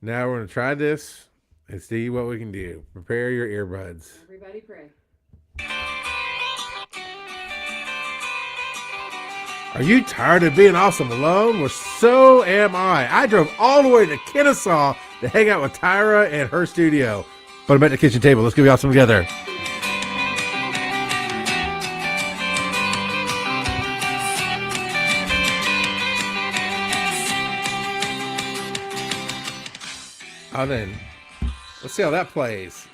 Now we're going to try this and see what we can do. Prepare your earbuds. Everybody pray. Are you tired of being awesome alone? Well, so am I. I drove all the way to Kennesaw to hang out with Tyra and her studio. But I'm at the kitchen table. Let's get awesome together. Oh, then let's see how that plays.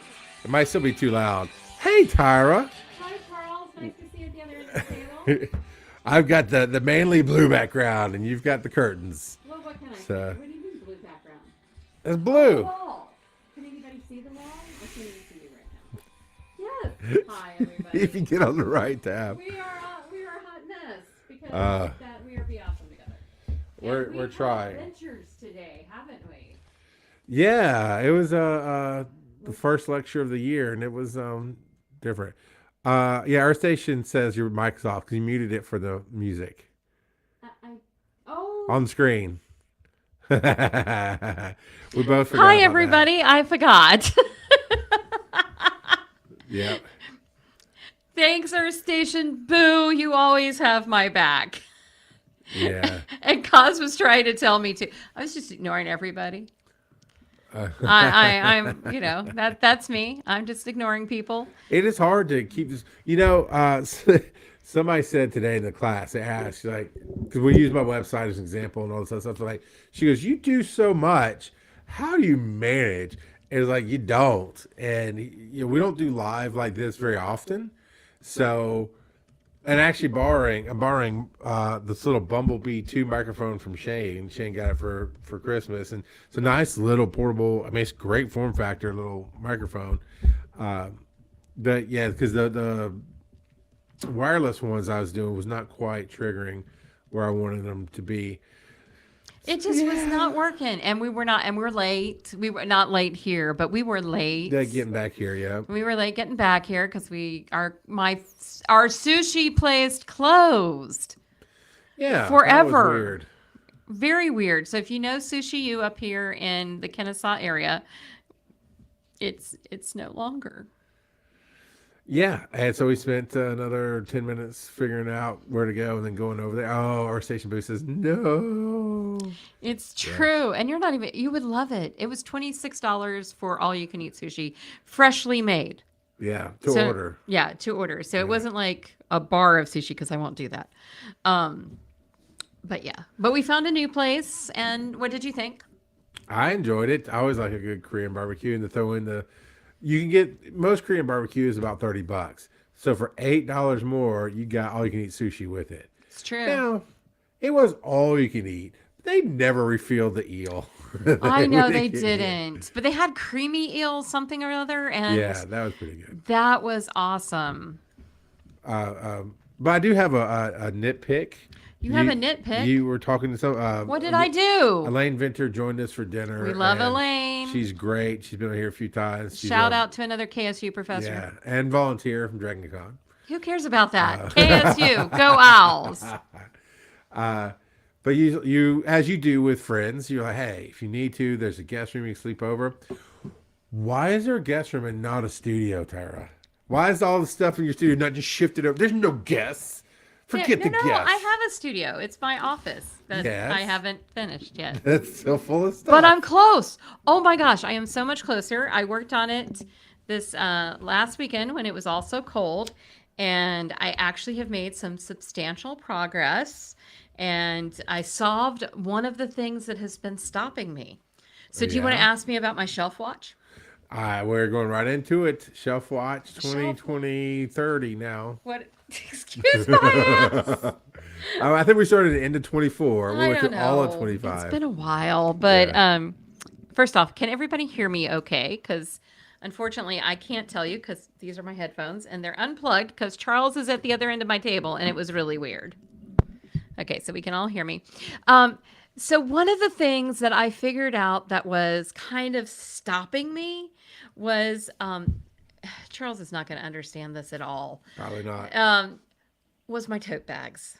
It might still be too loud. Hey, Tyra. Hi, Charles. Nice to see you at the other end of the table. I've got the mainly blue background, and you've got the curtains. Well, what can I see? So What do you mean blue background? it's Oh, the blue. wall. Can anybody see the wall? I can't even see you right now. Yes. Hi, everybody. If you get on the right tab, We are a hot mess because Uh, that we are be awesome together. we're And we're we've had trying. adventures today, haven't we? Yeah, it was the first lecture of the year, and it was different. Yeah, our station says your mic's off because you muted it for the music I oh. on the screen. We both forgot Hi, about everybody. I forgot. that. Yep. Thanks, Earth Station. Boo, you always have my back. Yeah. And Cos was trying to tell me to. I was just ignoring everybody. Uh, I'm, that's me. I'm just ignoring people. It is hard to keep this. Somebody said today in the class, they asked, like, because we use my website as an example and all this other stuff. Like, she goes, "You do so much. How do you manage?" And it's like, you don't. And, we don't do live like this very often. So, and actually I'm borrowing this little Bumblebee 2 microphone from Shane. Shane got it for Christmas, and it's a nice little portable. I mean, it's great form factor little microphone. Uh, but yeah, because the wireless ones I was doing was not quite triggering where I wanted them to be. It just was not working. And we're late. We were not late here, but we were late. That getting back here, yeah. We were late getting back here because our sushi place closed. Yeah, Forever. That was weird. Very weird. So if you know Sushi U up here in the Kennesaw area, it's no longer. Yeah, and so we spent another 10 minutes figuring out where to go and then going over there. Oh, our station booth says no. It's true. And you would love it. It was $26 for all you can eat sushi, freshly made. Yeah, to order. Yeah, to order. So it wasn't like a bar of sushi because I won't do that. But yeah, but we found a new place. And what did you think? I enjoyed it. I always like a good Korean barbecue, and to throw in you can get most Korean barbecue is about $30. So for $8 more, you got all you can eat sushi with it. It's true. Now, it was all you can eat. They never refilled the eel. I know When they get didn't, but they had creamy eel something or other, and Yeah, that was pretty good. that was awesome. But I do have a nitpick. You have a nitpick? You were talking to some. What did I do? Elaine Venter joined us for dinner. We love and Elaine. She's great. She's been here a few times. She's Shout out to another KSU professor. Yeah, and volunteer from DragonCon. Who cares about that? KSU, go Owls. But you, as you do with friends, you're like, hey, if you need to, there's a guest room you can sleep over. Why is there a guest room and not a studio, Tyra? Why is all the stuff in your studio not just shifted over? There's no guests. Forget the guests. I have a studio. It's my office that Yes. I haven't finished yet. That's still full of stuff. But I'm close. Oh my gosh, I am so much closer. I worked on it this last weekend when it was all so cold, and I actually have made some substantial progress. And I solved one of the things that has been stopping me. So, do you want to Yeah. ask me about my shelf watch? We're going right into it. Shelf Watch 2020 30 now. What? Excuse my ass. I think we started at the end of 24. I We went don't through all of know. 25. It's been a while, but first off, can everybody hear me okay? Because unfortunately, I can't tell you because these are my headphones and they're unplugged because Charles is at the other end of my table and it was really weird. Okay, so we can all hear me. So one of the things that I figured out that was kind of stopping me was Charles is not going to understand this at all. Probably not. Was my tote bags.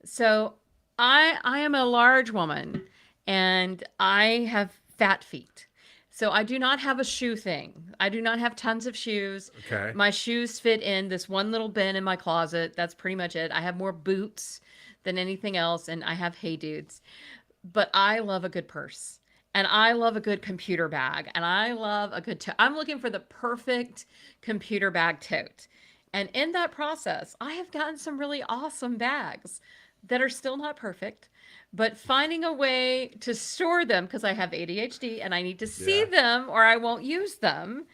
So I am a large woman and I have fat feet. So I do not have a shoe thing. I do not have tons of shoes. Okay. My shoes fit in this one little bin in my closet. That's pretty much it. I have more boots than anything else, and I have Hey Dudes. But I love a good purse. And I love a good computer bag. And I love a good tote. I'm looking for the perfect computer bag tote. And in that process, I have gotten some really awesome bags that are still not perfect, but finding a way to store them because I have ADHD and I need to see Yeah. them or I won't use them.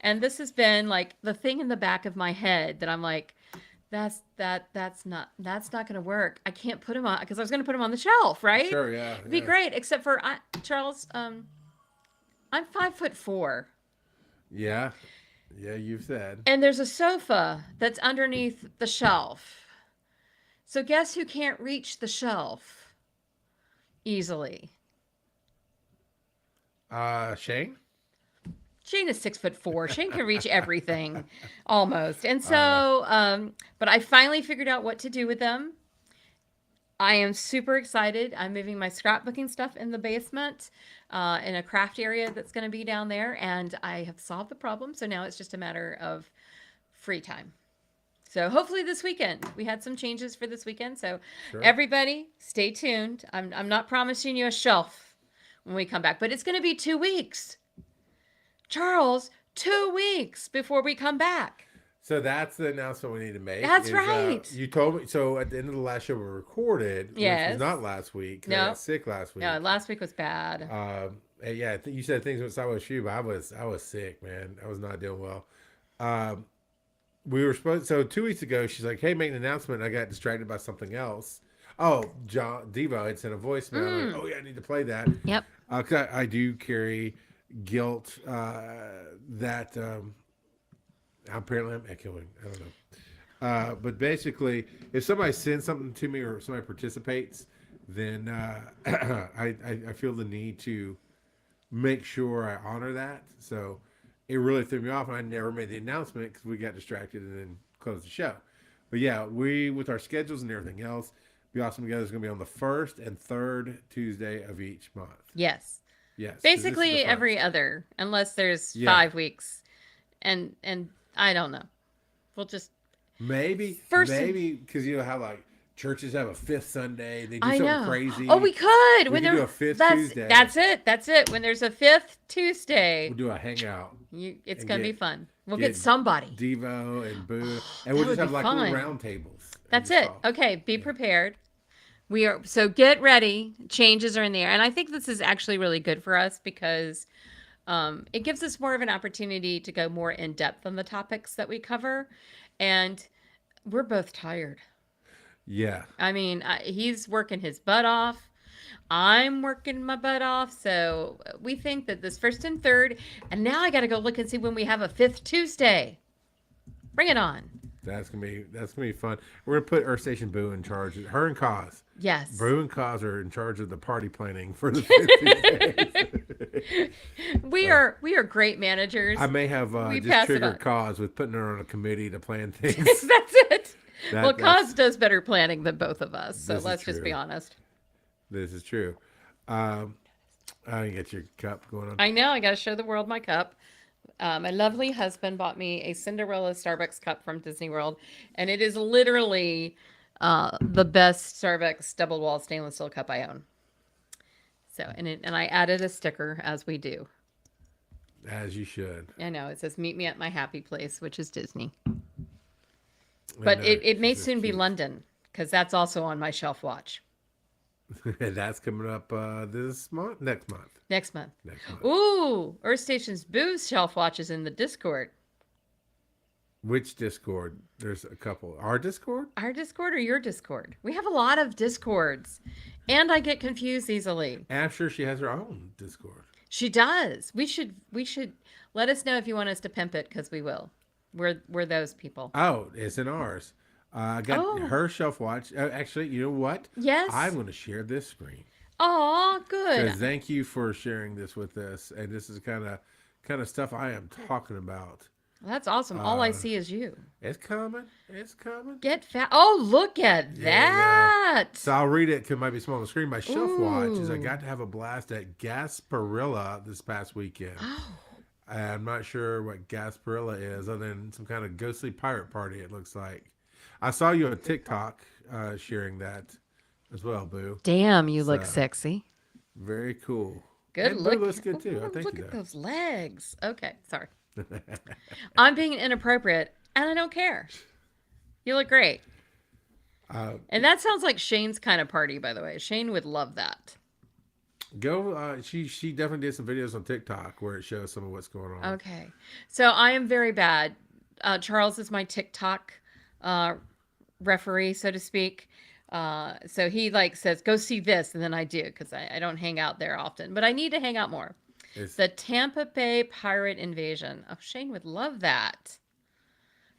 And this has been like the thing in the back of my head that I'm like, that's not going to work. I can't put them on because I was going to put them on the shelf, right? Sure. Yeah. It'd be great, except for Charles. I'm 5'4", Yeah. Yeah. You've said. and there's a sofa that's underneath the shelf. So guess who can't reach the shelf easily? Shane. Shane is 6'4". Shane can reach everything, almost. And so, but I finally figured out what to do with them. I am super excited. I'm moving my scrapbooking stuff in the basement, in a craft area that's going to be down there, and I have solved the problem. So now it's just a matter of free time. So hopefully this weekend we had some changes for this weekend. So Sure. everybody, stay tuned. I'm not promising you a shelf when we come back, but it's going to be 2 weeks. Charles, 2 weeks before we come back. So that's the announcement we need to make. That's right. You told me. So at the end of the last show we recorded, which Yes. was not last week. 'Cause I No. got sick last week. No, last week was bad. And yeah, you said things went sideways for you, but I was sick, man. I was not doing well. We were supposed. So 2 weeks ago, she's like, "Hey, make an announcement." I got distracted by something else. Oh, John Devo had sent a voicemail. Like, oh yeah, I need to play that. Yep. 'Cause I do carry guilt that apparently I'm echoing. I don't know. But basically, if somebody sends something to me or somebody participates, then I feel the need to make sure I honor that. So it really threw me off, and I never made the announcement because we got distracted and then closed the show. But yeah, we with our schedules and everything else, Be Awesome Together is going to be on the first and third Tuesday of each month. Yes. Yes, 'cause this is Basically the every first. other, unless there's Yeah. 5 weeks. And I don't know. We'll just Maybe because you know how like churches have a fifth Sunday, they do I something know. crazy. Oh, we could. We when could there, do a fifth that's, Tuesday. That's it. When there's a fifth Tuesday, We'll do a hangout. it's and going to be get- fun. We'll get get somebody. Devo and Boo, and we'll That just would have be like fun. little round tables. and That's just it. talk. Okay, be prepared. So get ready. Changes are in the air. And I think this is actually really good for us because it gives us more of an opportunity to go more in depth on the topics that we cover. And we're both tired. Yeah. I mean, he's working his butt off. I'm working my butt off. So we think that this first and third, and now I got to go look and see when we have a fifth Tuesday. Bring it on. That's gonna be fun. We're gonna put Earth Station Boo in charge. Her and Kaz. Yes. Boo and Kaz are in charge of the party planning for the 50 days. We are great managers. I may have We just pass it triggered on. Kaz with putting her on a committee to plan things. That's it. Well, that's- Cos does better planning than both of us. So This is let's just be true. honest. This is true. I didn't get your cup going on. I know. I got to show the world my cup. My lovely husband bought me a Cinderella Starbucks cup from Disney World, and it is literally the best Starbucks double wall stainless steel cup I own. So, and I added a sticker as we do. As you should. I know it says "Meet me at my happy place," which is Disney. I But know, it may it's soon be cute. London because that's also on my shelf watch That's coming up this month, next month. next month. Next month. Ooh, Earth Station's Boo's shelf watch is in the Discord. Which Discord? There's a couple. Our Discord? Our Discord or your Discord? We have a lot of Discords, and I get confused easily. And I'm sure she has her own Discord. She does. We should let us know if you want us to pimp it because we will. We're those people. Oh, it's in ours. I got Oh. her shelf watch. Actually, you know what? Yes. I'm going to share this screen. Aw, good. Because thank you for sharing this with us. And this is kind of stuff I am talking about That's awesome. All I see is you. It's coming. It's coming. Get fat. Oh, look at that. So I'll read it because it might be small on the screen. My shelf watch is I Ooh. got to have a blast at Gasparilla this past weekend. Oh, I'm not sure what Gasparilla is, other than some kind of ghostly pirate party. It looks like. I saw you on TikTok sharing that as well, Boo. damn, you look So sexy. very cool. Good And Boo look. looks good too. I Ooh, think look you at do. those legs. Okay, sorry. I'm being inappropriate, and I don't care. You look great. Uh, And that sounds like Shane's kind of party, by the way. Shane would love that. go. She definitely did some videos on TikTok where it shows some of what's going on. Okay. So I am very bad. Charles is my TikTok uh, referee, so to speak. So he like says, go see this. And then I do because I don't hang out there often, but I need to hang out more. It's The Tampa Bay Pirate Invasion. Oh, Shane would love that.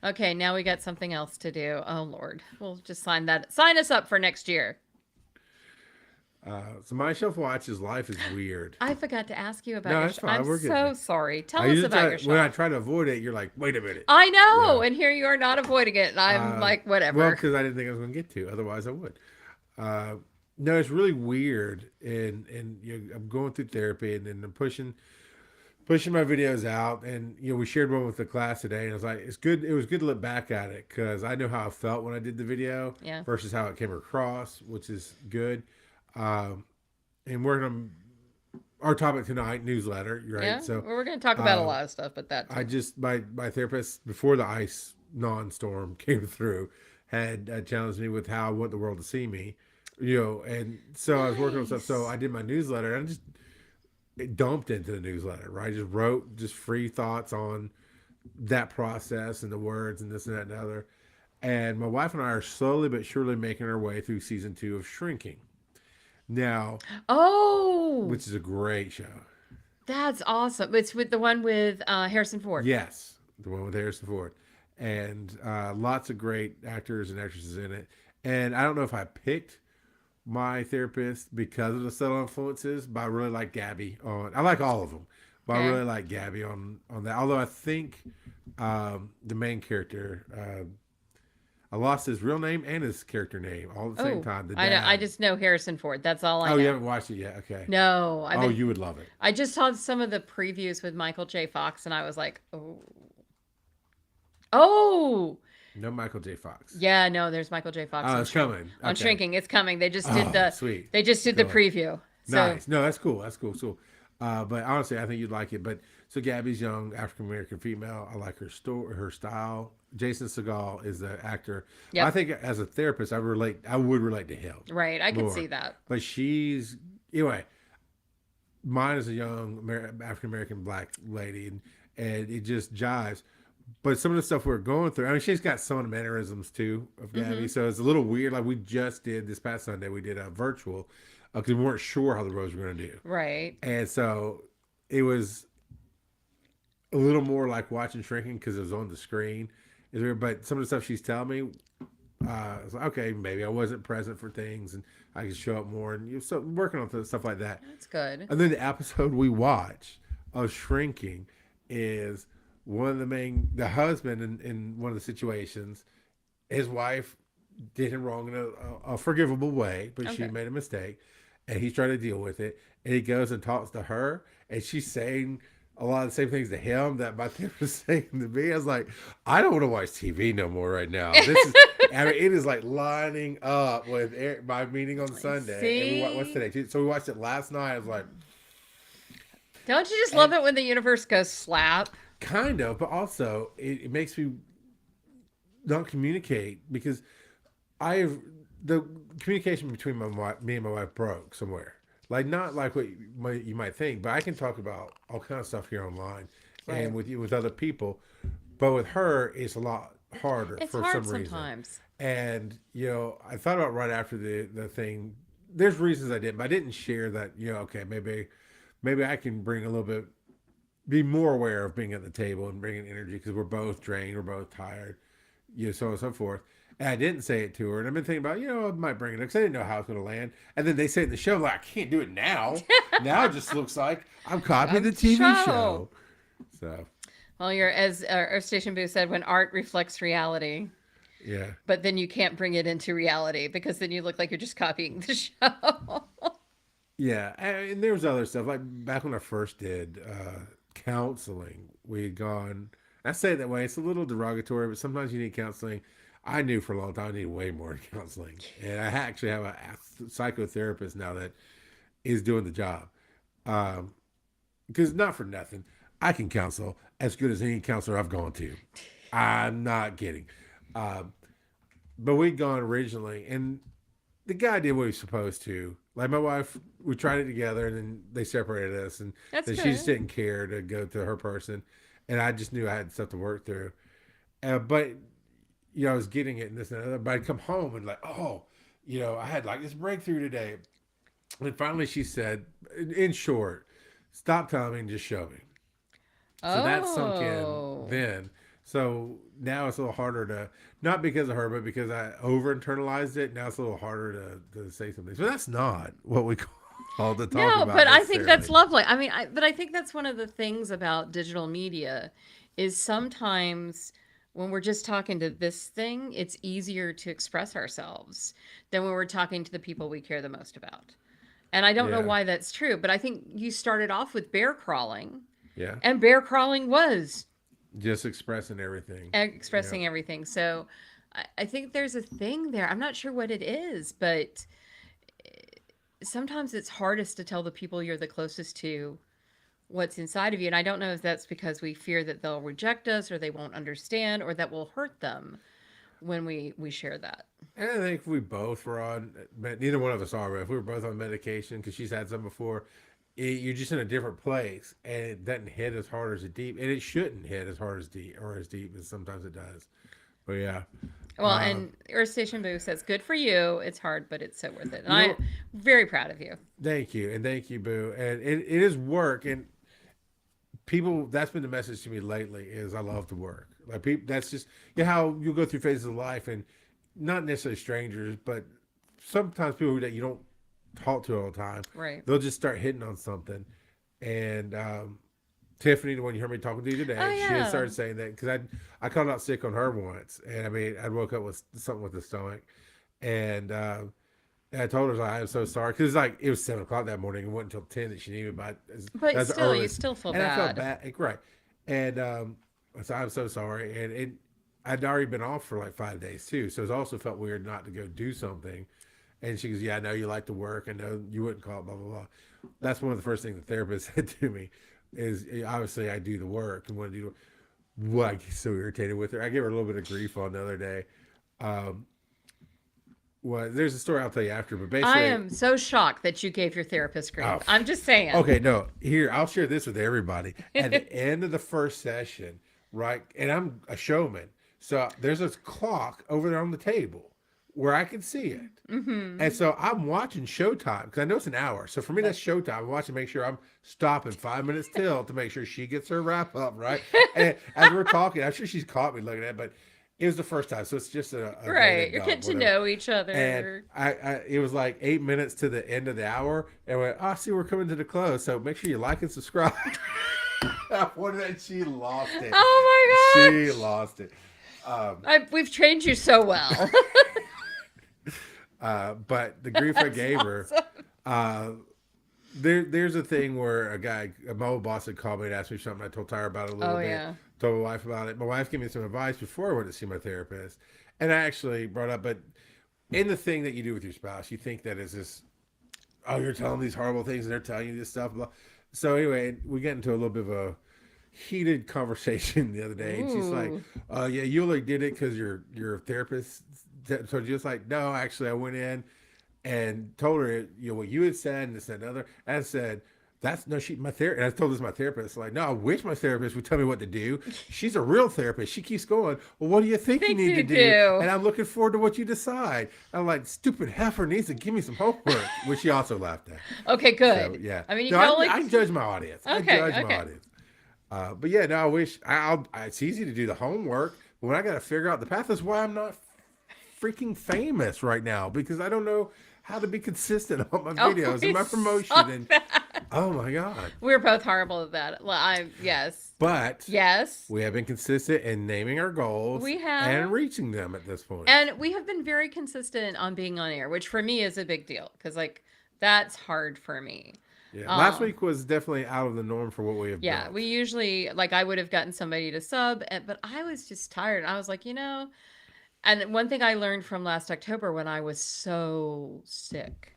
Okay, now we got something else to do. Oh Lord, we'll just sign us up for next year. so my shelf watch is life is weird. I forgot to ask you about No, your that's shop. fine. I'm We're good so there. sorry. Tell I us usually about your when I shop. try to avoid it, you're like, wait a minute. I know, Yeah. and here you are not avoiding it, and I'm like, whatever. Well, because I didn't think I was going to get to. Otherwise, I would. Uh, no, it's really weird, and I'm going through therapy, and then I'm pushing my videos out, and we shared one with the class today, and I was like, it's good. It was good to look back at it because I know how I felt when I did the video Yeah. versus how it came across, which is good. And working on our topic tonight, newsletter, right? Yeah, So well, we're going to talk about a uh, lot of stuff, but that I too. just my therapist before the ice non-storm came through had challenged me with how I want the world to see me, and so I was working on stuff. So Nice. I did my newsletter and I just it dumped into the newsletter, right? I just wrote just free thoughts on that process and the words and this and that and the other. And my wife and I are slowly but surely making our way through season 2 of Shrinking now, Oh, which is a great show. that's awesome. It's with the one with Harrison Ford. Yes, the one with Harrison Ford, and lots of great actors and actresses in it. And I don't know if I picked my therapist because of the subtle influences, but I really like Gabby on. I like all of them, but I Okay. really like Gabby on that. Although I think the main character, I lost his real name and his character name all at the same Oh, time. The I know. I dad. just know Harrison Ford. That's all I Oh, know. you haven't watched it yet? Okay. No, I've Oh, been. you would love it. I just saw some of the previews with Michael J. Fox, and I was like, oh, oh, No Michael J. Fox. yeah. No, there's Michael J. Fox Oh, on it's Shrink. coming. On Okay. Shrinking, it's coming. They just Oh, did the. sweet. They just did the Cool. preview. So Nice. No, that's cool. That's cool. So, but honestly, I think you'd like it. But so Gabby's young African American female. I like her story, her style. Jason Segel is the actor. Yep. I think as a therapist, I would relate to him right, I could more. see that. But she's anyway. Mine is a young African American black lady, and it just jives. But some of the stuff we're going through, I mean, she's got some of the mannerisms too of Gabby, so it's a little weird. Like we just did this past Sunday, we did a virtual because we weren't sure how the roads were going to do, Right. and so it was a little more like watching Shrinking because it was on the screen. But some of the stuff she's telling me, I was like, okay, maybe I wasn't present for things, and I could show up more, and so working on stuff like that. That's good. And then the episode we watch of Shrinking is one of the husband in one of the situations, his wife did him wrong in a forgivable way, but she Okay. made a mistake, and he's trying to deal with it. And he goes and talks to her, and she's saying a lot of the same things to him that my therapist was saying to me. I was like, I don't want to watch TV no more right now. This is, I mean, it is like lining up with my meeting on Sunday. And what's See? today? So we watched it last night. I was like, Don't you just love it when the universe goes slap? kind of, but also it makes me not communicate because the communication between me and my wife broke somewhere. Like not like what you might think, but I can talk about all kind of stuff here online Right. and with other people. But with her, it's a lot harder It's for hard some reason. sometimes. And I thought about right after the thing. There's reasons I didn't, but I didn't share that. Okay, maybe I can bring a little bit, be more aware of being at the table and bringing energy because we're both drained, we're both tired, so on and so forth. And I didn't say it to her, and I've been thinking about, I might bring it up because I didn't know how it's going to land. And then they say it in the show, like I can't do it now. Now it just looks like I'm copying the TV Show. show. So Well, you're, as our station boo said, when art reflects reality, Yeah. but then you can't bring it into reality because then you look like you're just copying the show. Yeah, and there was other stuff like back when I first did counseling. We had gone. I say it that way. It's a little derogatory, but sometimes you need counseling. I knew for a long time I needed way more counseling, and I actually have a psychotherapist now that is doing the job. Because not for nothing, I can counsel as good as any counselor I've gone to. I'm not kidding. Um, but we'd gone originally, and the guy did what he was supposed to. Like my wife, we tried it together, and then they separated us, and That's then she just good. didn't care to go to her person, and I just knew I had stuff to work through. But I was getting it and this and that. But I'd come home and like, oh, I had like this breakthrough today, and finally she said, in short, stop telling me and just show me. So that sunk in Oh. then. So now it's a little harder to, not because of her, but because I over internalized it. Now it's a little harder to say something. So that's not what we call to talk No, about but I think that's necessarily. lovely. I mean, but I think that's one of the things about digital media is sometimes when we're just talking to this thing, it's easier to express ourselves than when we're talking to the people we care the most about. And I don't know Yeah. why that's true, but I think you started off with bear crawling, Yeah. and bear crawling was Just expressing everything. Yeah. expressing everything. So I think there's a thing there. I'm not sure what it is, but sometimes it's hardest to tell the people you're the closest to what's inside of you. And I don't know if that's because we fear that they'll reject us or they won't understand or that will hurt them when we share that. And I think if we both were on, neither one of us are, but if we were both on medication, because she's had some before, you're just in a different place, and it doesn't hit as hard as it deep, and it shouldn't hit as hard as deep or as deep as sometimes it does. But yeah, Well, and Earth Station Boo says, "Good for you. It's hard, but it's so worth it." And you I'm know, very proud of you. thank you, Boo, and it is work, and people. That's been the message to me lately is I love to work. Like people, that's just how you go through phases of life, and not necessarily strangers, but sometimes people that you don't talk to all the time, Right. they'll just start hitting on something. And Tiffany, the one you heard me talking to Oh today, she had yeah. started saying that because I called out sick on her once, and I mean I woke up with something with the stomach, and I told her like, I'm so sorry because like it was 7 o'clock that morning. It wasn't until 10 that she needed me. But But that's the still, you earliest, still feel and I felt bad. bad. Right, and so I'm so sorry, and I'd already been off for like 5 days too, so it also felt weird not to go do something. And she goes, "Yeah, I know you like to work. I know you wouldn't call it blah blah blah." That's one of the first things the therapist said to me is obviously I do the work and want to do. Well, I get so irritated with her. I gave her a little bit of grief on the other day. Um, well, there's a story I'll tell you after, but I basically, am so shocked that you gave your therapist grief. oh, I'm just saying. okay, no, here I'll share this with everybody. At the end of the first session, right, and I'm a showman, so there's a clock over there on the table where I can see it. Mm-hmm. And so I'm watching Showtime because I know it's an hour. So for me, that's Showtime. I'm watching, make sure I'm stopping 5 minutes till to make sure she gets her wrap up right. And as we're talking, I'm sure she's caught me looking at it, but it was the first time, so it's just a Right. dated You're dog, getting to whatever. know each And other. it was like 8 minutes to the end of the hour, and I went, "Oh, see, we're coming to the close, so make sure you like and subscribe." I wanted that she lost it. Oh my She gosh. lost it. We've trained you so well. But the grief I That's gave her, awesome. uh, there's a thing where my old boss had called me and asked me something. I told Tyra about it a little Oh bit. yeah. Told my wife about it. My wife gave me some advice before I went to see my therapist, and I actually brought up. But in the thing that you do with your spouse, you think that is this. Oh, you're telling these horrible things, and they're telling you this stuff. Blah. So anyway, we get into a little bit of a heated conversation the other day, and she's like, Ooh. yeah, you only did it because your therapist." So just like, no, actually, I went in and told her, what you had said and this and another. And I said, that's no, she, my therapist. And I told this to my therapist, like, no, I wish my therapist would tell me what to do. She's a real therapist. She keeps going, well, what do you think you Think need to you do? do. And I'm looking forward to what you decide. I'm like, stupid heifer needs to give me some homework, which she also laughed at. Okay, So, good. yeah. I mean, you No, can only. I judge my audience. I Okay, judge my okay. audience. But yeah, no, I wish it's easy to do the homework, but when I got to figure out the path, that's why I'm not freaking famous right now because I don't know how to be consistent on my Oh, videos and we my saw promotion and that. Oh my God. We're both horrible at that. Well, yes. But Yes. we have been consistent in naming our goals We have. and reaching them at this point. And we have been very consistent on being on air, which for me is a big deal because, like, that's hard for me. Yeah. Last week was definitely out of the norm for what we have Yeah, built. we usually, like, I would have gotten somebody to sub, but I was just tired. I was like, and one thing I learned from last October when I was so sick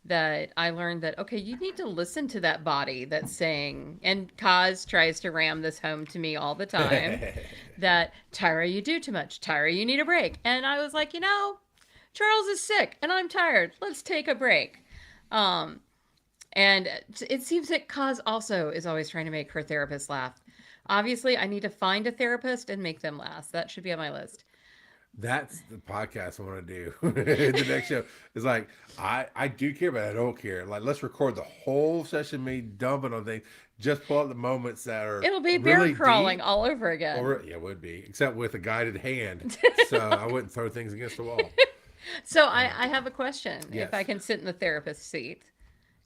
that I learned that, okay, you need to listen to that body that's saying, and Kaz tries to ram this home to me all the time, that Tyra, you do too much. Tyra, you need a break. And I was like, Charles is sick and I'm tired. Let's take a break. And it seems that Kaz also is always trying to make her therapist laugh. Obviously, I need to find a therapist and make them laugh. That should be on my list. That's the podcast I want to do. The next show is like, I do care, but I don't care. Like, let's record the whole session, me dumping on things. Just pull out the moments that are It'll be bear really crawling deep. all over again. Yeah, it would be, except with a guided hand. So I wouldn't throw things against the wall. So I have a question. Yes. If I can sit in the therapist seat,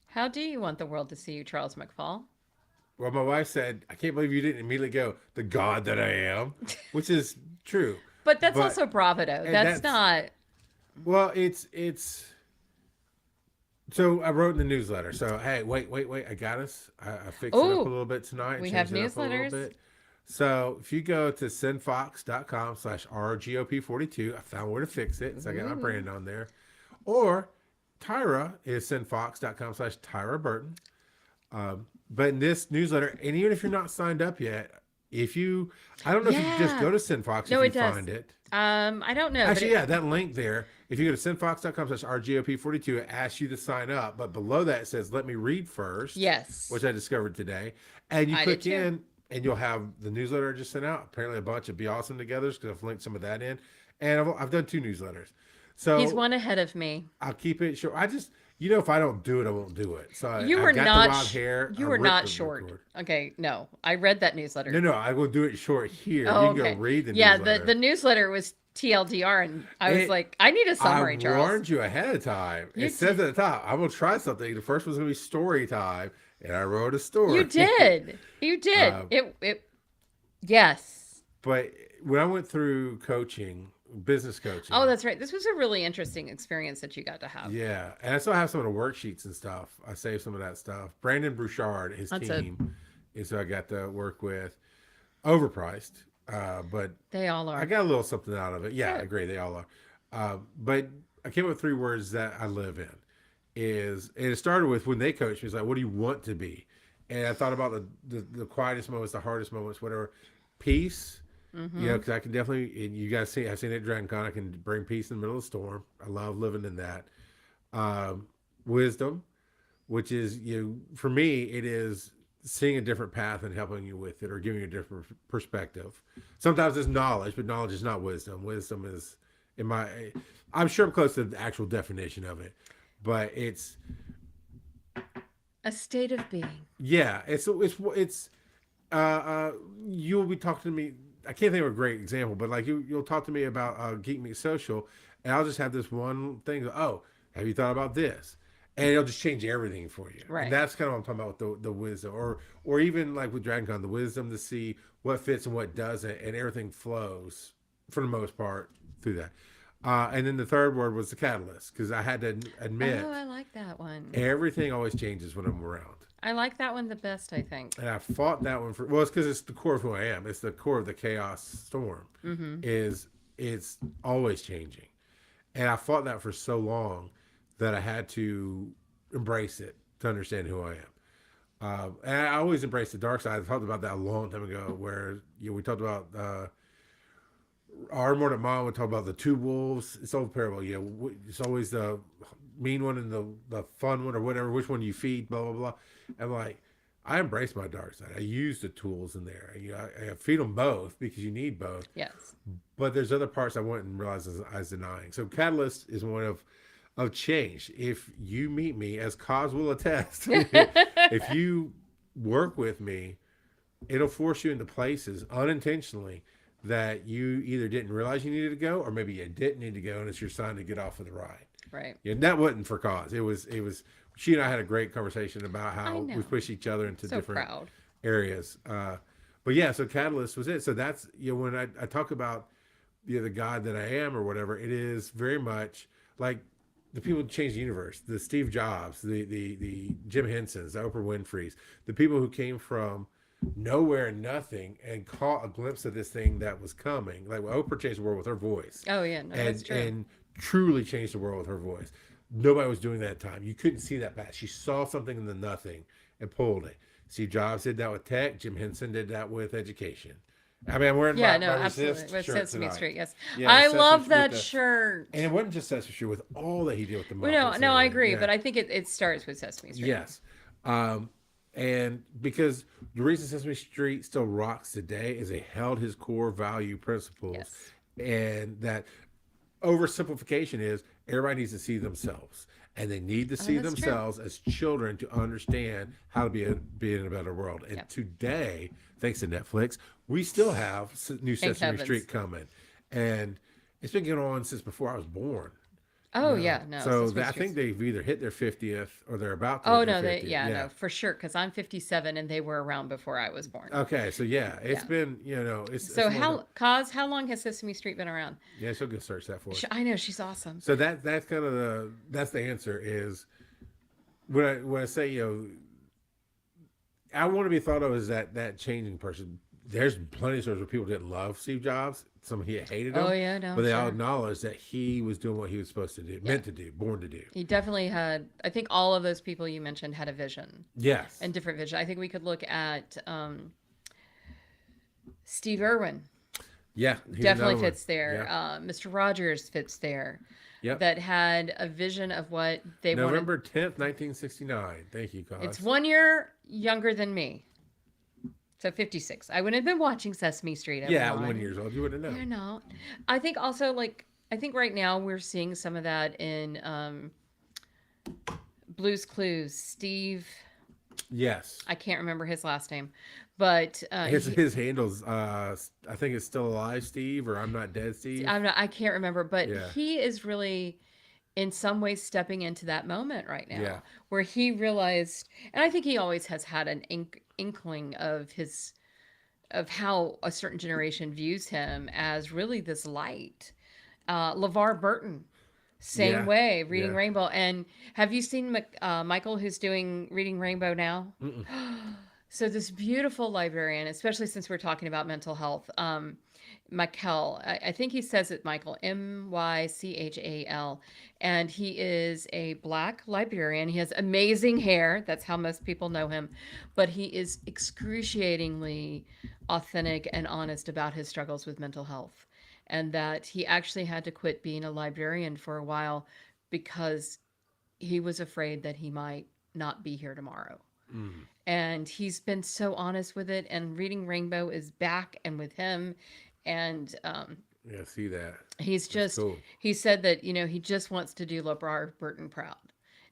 how do you want the world to see you, Charles McFall? Well, my wife said, I can't believe you didn't immediately go, the God that I am, which is true. But that's also bravado. That's not. Well, it's. So I wrote in the newsletter. So hey, wait, I got us. I fixed it up a little bit tonight. We have changed it up a little newsletters. bit. So if you go to sendfox.com/rgop42, I found where to fix it. So I got my brand on there. Or Tyra is sendfox.com/Tyra Burton. But in this newsletter, and even if you're not signed up yet, I don't know if you can just go to SendFox if you find it. I don't know. Actually, that link there, if you go to sendfox.com/rgop42, it asks you to sign up. But below that, it says, let me read first. Yes. Which I discovered today. And you click in, and you'll have the newsletter I just sent out. Apparently a bunch of Be Awesome Togethers, because I've linked some of that in. And I've done 2 newsletters. So he's one ahead of me. I'll keep it short. If I don't do it, I won't do it. So You were not. You were not short. Record. Okay, no, I read that newsletter. No, I will do it short here. Oh, you can okay. go read the newsletter. newsletter. The newsletter was TLDR, and I was like, I need a summary, Charles. I warned you ahead of time. It says at the top, I'm going to try something. The first one's going to be story time, and I wrote a story. You did. Yes. But when I went through business coaching. Oh, that's right. This was a really interesting experience that you got to have. Yeah. And I still have some of the worksheets and stuff. I saved some of that stuff. Brandon Bouchard, his team, is who I got to work with. Overpriced, but they all are. I got a little something out of it. Yeah, I agree. They all are. But I came up with 3 words that I live in. And it started with when they coached me, it's like, what do you want to be? And I thought about the quietest moments, the hardest moments, whatever. Peace. Mm-hmm. Because I can definitely, and you guys see, I've seen it at Dragon Con, I can bring peace in the middle of the storm. I love living in that. Wisdom, which is, for me, it is seeing a different path and helping you with it or giving you a different perspective. Sometimes it's knowledge, but knowledge is not wisdom. Wisdom is, I'm sure I'm close to the actual definition of it, but it's a state of being. Yeah, you'll be talking to me. I can't think of a great example, but like you'll talk to me about Geek Meet Social, and I'll just have this one thing. Oh, have you thought about this? And it'll just change everything for you. Right. And that's kind of what I'm talking about with the wisdom, or even like with Dragon Con, the wisdom to see what fits and what doesn't, and everything flows for the most part through that. And then the third word was the catalyst, because I had to admit. Oh, I like that one. Everything always changes when I'm around. I like that one the best, I think. And I fought that one it's because it's the core of who I am. It's the core of the chaos storm. Mm-hmm. It's always changing. And I fought that for so long that I had to embrace it to understand who I am. And I always embrace the dark side. I talked about that a long time ago where we talked about our morning mom would talk about the 2 wolves. It's all parable. It's always the mean one and the fun one or whatever, which one you feed, blah, blah, blah. And like, I embrace my dark side. I use the tools in there. I feed them both because you need both. Yes. But there's other parts I wouldn't realize I was denying. So catalyst is one of change. If you meet me, as Kaz will attest, if you work with me, it'll force you into places unintentionally that you either didn't realize you needed to go, or maybe you didn't need to go, and it's your sign to get off of the ride. Right. Yeah, that wasn't for Kaz. It was she and I had a great conversation about I how know. we push each other into So different proud. areas. But yeah, so Catalyst was it. So that's, when I talk about, the God that I am or whatever, it is very much like the people who changed the universe, the Steve Jobs, the Jim Hensons, the Oprah Winfrey's, the people who came from nowhere and nothing and caught a glimpse of this thing that was coming. Like, Oprah changed the world with her voice, Oh yeah, no, that's true. and truly changed the world with her voice. Nobody was doing that at the time. You couldn't see that past. She saw something in the nothing and pulled it. Steve Jobs did that with tech. Jim Henson did that with education. I mean, I'm wearing Yeah, my, no, my absolutely. Resist With shirt Sesame tonight. Street, yes. Yeah, I Sesame love Street with that the, shirt. and it wasn't just Sesame Street, with all that he did with the Well, Muppets. no, and no, I everything. agree, Yeah. but I think it starts with Sesame Street. Yes. Um, and because the reason Sesame Street still rocks today is they held his core value principles, Yes. and that oversimplification is everybody needs to see themselves, and they need to see that's true. themselves as children to understand how to be in a better world. And Yep. today, thanks to Netflix, we still have new Thank Sesame heavens. Street coming, and it's been going on since before I was born. Oh yeah, no. So Sesame I Street's- think they've either hit their 50th or they're about to Oh hit no, their they 50th. yeah, no, for sure. Because I'm 57 and they were around before I was born. Okay, so yeah, it's Yeah. been, So how long has Sesame Street been around? yeah, she'll go search that for us. I know she's awesome. So that's kind of that's the answer is when I say, I want to be thought of as that changing person. There's plenty of stories where people didn't love Steve Jobs. Some he hated him. Oh yeah, no. But they all sure. acknowledged that he was doing what he was supposed to do, meant to do, born to do. He definitely had. I think all of those people you mentioned had a vision Yes. and different vision. I think we could look at Steve Irwin. Yeah. he's Definitely another one. fits there. Yeah. Mr. Rogers fits there. Yep. That had a vision of what they wanted. November 10th, 1969. Thank you, Cos. It's 1 year younger than me. So 56. I wouldn't have been watching Sesame Street. Yeah, at everyone. 1 year old. You wouldn't know. You're not. I think also I think right now we're seeing some of that in Blue's Clues. Steve, Yes. I can't remember his last name, but His handles, I think it's Still Alive, Steve, or I'm Not Dead, Steve. I can't remember, but Yeah. he is really in some ways stepping into that moment right now Yeah. where he realized, and I think he always has had an inkling of how a certain generation views him as really this light. LeVar Burton, same Yeah. way, Reading Yeah. Rainbow. And have you seen Michael, who's doing Reading Rainbow now? Mm-mm. So this beautiful librarian, especially since we're talking about mental health, Michael, I think he says it, Michael, Mychal, and he is a Black librarian. He has amazing hair. That's how most people know him, but he is excruciatingly authentic and honest about his struggles with mental health, and that he actually had to quit being a librarian for a while because he was afraid that he might not be here tomorrow. Mm. And he's been so honest with it, and Reading Rainbow is back and with him, and Yeah, see that. he's That's just cool. he said that he just wants to do LeVar Burton proud.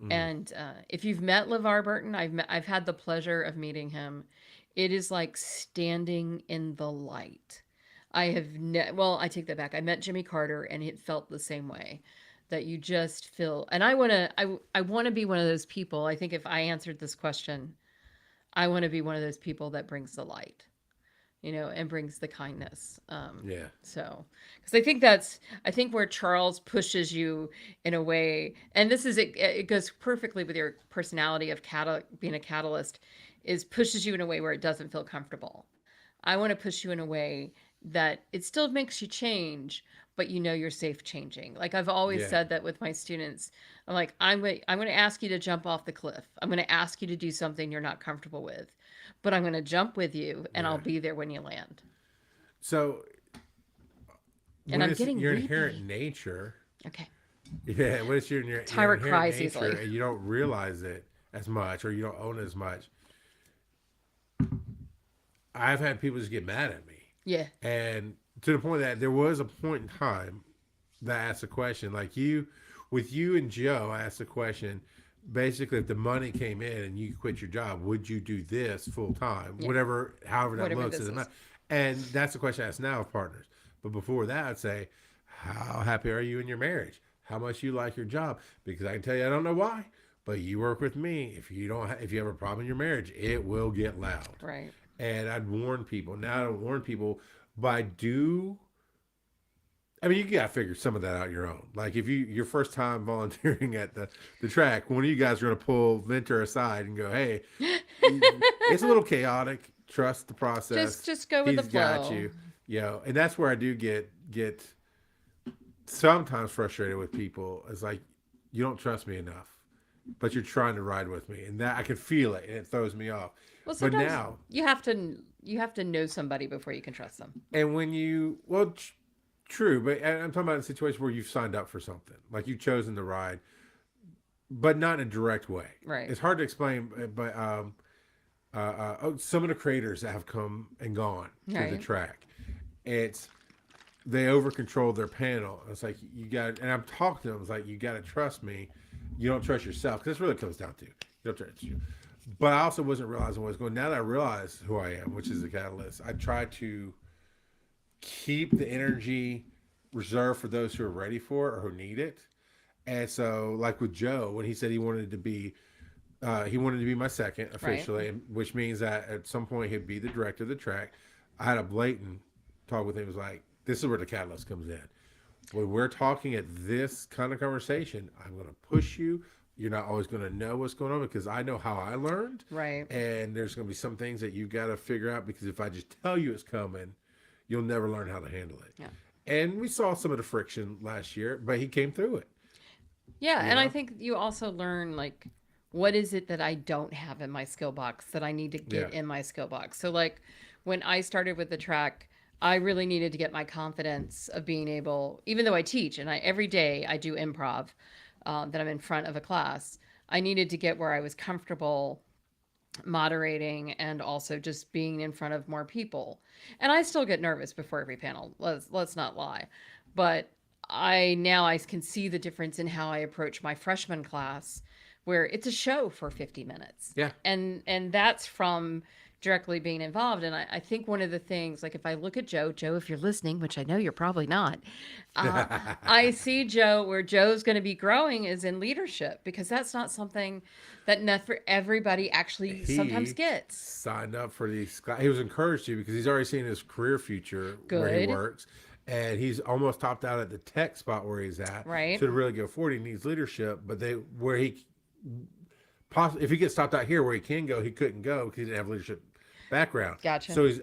Mm. And if you've met LeVar Burton, I've had the pleasure of meeting him. It is like standing in the light. Well, I take that back. I met Jimmy Carter, and it felt the same way. That you just feel, and I want to be one of those people. I think if I answered this question, I want to be one of those people that brings the light, and brings the kindness. Yeah. So, because I think where Charles pushes you in a way, and this is it goes perfectly with your personality of being a catalyst, is pushes you in a way where it doesn't feel comfortable. I want to push you in a way that it still makes you change, but you're safe changing. Like I've always Yeah. said that with my students. I'm like, I'm going to ask you to jump off the cliff. I'm going to ask you to do something you're not comfortable with, but I'm going to jump with you, and I'll Yeah. be there when you land. So, And when I'm it's getting your weepy. inherent nature, Okay. yeah, when it's your Tyra inherent cries nature, easily. and you don't realize it as much, or you don't own it as much. I've had people just get mad at me. Yeah. And to the point that there was a point in time that I asked a question, like with you and Joe, I asked a question. Basically, if the money came in and you quit your job, would you do this full time? Yeah. However that Whatever looks, this doesn't is. matter. And that's the question I ask now of partners. But before that, I'd say, how happy are you in your marriage? How much you like your job? Because I can tell you, I don't know why, but you work with me. If you don't, if you have a problem in your marriage, it will get loud. Right. And I'd warn people. Now I don't warn people, but I do. I mean, you gotta figure some of that out your own. Like if your first time volunteering at the track, one of you guys are gonna pull Venter aside and go, "Hey, it's a little chaotic. Trust the process. Just go with He's the got flow. you." You know, and that's where I do get sometimes frustrated with people. It's like you don't trust me enough, but you're trying to ride with me, and that I can feel it, and it throws me off. Well, But sometimes now, you have to know somebody before you can trust them. and when you well, true, but I'm talking about a situation where you've signed up for something, like you've chosen to ride, but not in a direct way. Right. It's hard to explain, but some of the creators that have come and gone to the Right. track, it's they over control their panel. It's like you got, and I'm talking to them. It's like you got to trust me. You don't trust yourself because that's really what it comes down to. You don't trust you. But I also wasn't realizing what was going. Now that I realize who I am, which is the catalyst, I try to keep the energy reserved for those who are ready for it or who need it. And so, like with Joe, when he said he wanted to be my second Right. officially, which means that at some point he'd be the director of the track. I had a blatant talk with him. It was like, this is where the catalyst comes in. When we're talking at this kind of conversation, I'm going to push you. You're not always going to know what's going on because I know how I learned. Right. And there's going to be some things that you've got to figure out because if I just tell you it's coming, you'll never learn how to handle it. Yeah. And we saw some of the friction last year, but he came through it. Yeah, You and I know? think you also learn like what is it that I don't have in my skill box that I need to Yeah. get in my skill box. So like when I started with the track, I really needed to get my confidence of being able, even though I teach and I every day I do improv, that I'm in front of a class. I needed to get where I was comfortable moderating and also just being in front of more people. And I still get nervous before every panel. Let's not lie. But I can see the difference in how I approach my freshman class where it's a show for 50 minutes. Yeah. And that's from directly being involved. And I think one of the things, like if I look at Joe, if you're listening, which I know you're probably not, uh, I see Joe where Joe's going to be growing is in leadership because that's not something that not for everybody actually sometimes He gets. signed up for these. He was encouraged to because he's already seen his career future where he Good, works, and he's almost topped out at the tech spot where he's at. right? So to really go forward, he needs leadership. But they where he possibly if he gets stopped out here where he can go, he couldn't go because he didn't have leadership background. Gotcha. So he's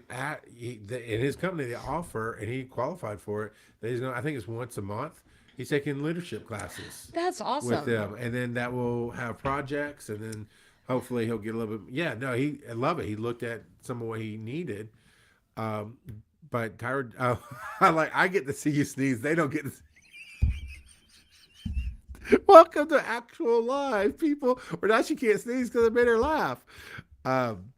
in his company. They offer, and he qualified for it. That he's going. I think it's once a month. He's taking leadership classes That's with awesome. them, and then that will have projects, and then hopefully he'll get a little bit. Yeah, no, I love it. He looked at some of what he needed, um, but Tyra, I get to see you sneeze. They don't get to. Welcome to actual live, people. Or now she can't sneeze because I made her laugh. Um,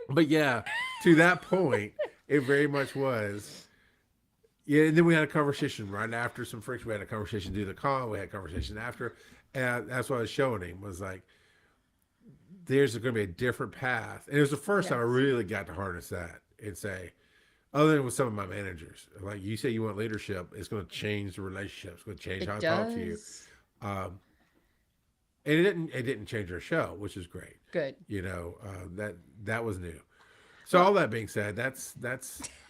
but yeah, to that point, it very much was. Yeah, and then we had a conversation right after some friction. We had a conversation do the con. We had a conversation after, and that's what I was showing him was like, there's going to be a different path. And it was the first time I Yes. really got to harness that and say, other than with some of my managers, like you say, you want leadership, it's going to change the relationship. It's going to change how I It talk to you. does. Um, and it didn't change our show, which is great. Good. You know, that was new. So all that being said, that's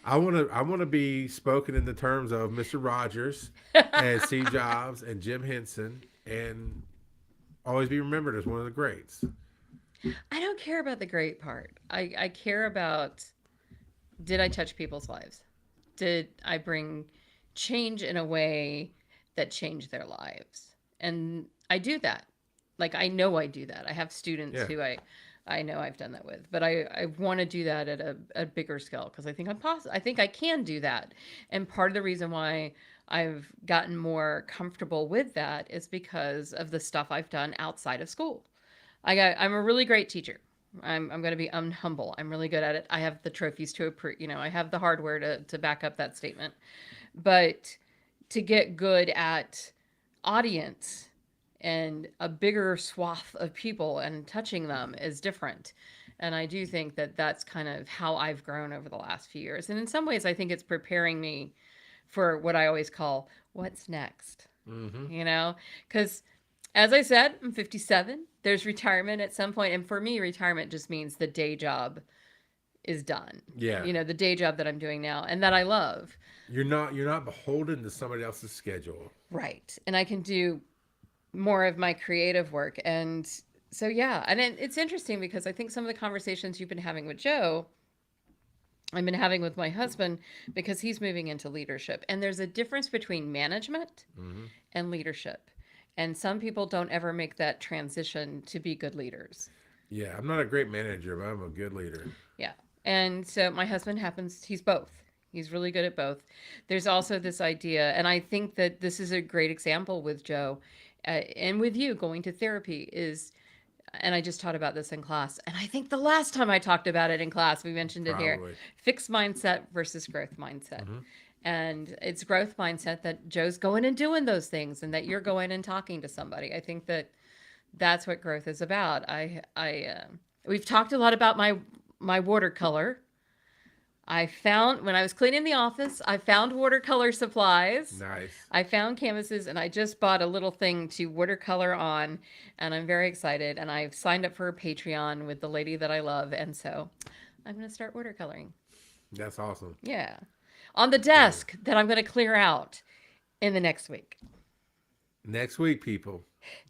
I want to be spoken in the terms of Mr. Rogers and Steve Jobs and Jim Henson and always be remembered as one of the greats. I don't care about the great part. I care about did I touch people's lives? Did I bring change in a way that changed their lives? And I do that. Like I know I do that. I have students Yeah. who I know I've done that with, but I want to do that at a bigger scale because I think I'm possible. I think I can do that. And part of the reason why I've gotten more comfortable with that is because of the stuff I've done outside of school. I'm a really great teacher. I'm going to be humble. I'm really good at it. I have the trophies to approve. I have the hardware to back up that statement. But to get good at audience and a bigger swath of people and touching them is different. And I do think that that's kind of how I've grown over the last few years. And in some ways, I think it's preparing me for what I always call what's next, Mm-hmm. you know? Because As I said, I'm 57. There's retirement at some point, and for me, retirement just means the day job is done. Yeah. The day job that I'm doing now and that I love. You're not beholden to somebody else's schedule. Right. And I can do more of my creative work. And so, yeah. And it's interesting because I think some of the conversations you've been having with Joe, I've been having with my husband because he's moving into leadership. And there's a difference between management and leadership. And some people don't ever make that transition to be good leaders. Yeah, I'm not a great manager, but I'm a good leader. Yeah. And so my husband he's both. He's really good at both. There's also this idea, and I think that this is a great example with Joe and with you going to therapy is, and I just taught about this in class. And I think the last time I talked about it in class, we mentioned it here, Probably. fixed mindset versus growth mindset. And it's growth mindset that Joe's going and doing those things and that you're going and talking to somebody. I think that that's what growth is about. We've talked a lot about my watercolor. I found when I was cleaning the office, I found watercolor supplies. Nice. I found canvases and I just bought a little thing to watercolor on and I'm very excited and I've signed up for a Patreon with the lady that I love and so I'm going to start watercoloring. That's awesome. Yeah. On the desk that I'm going to clear out in the next week. Next week, people.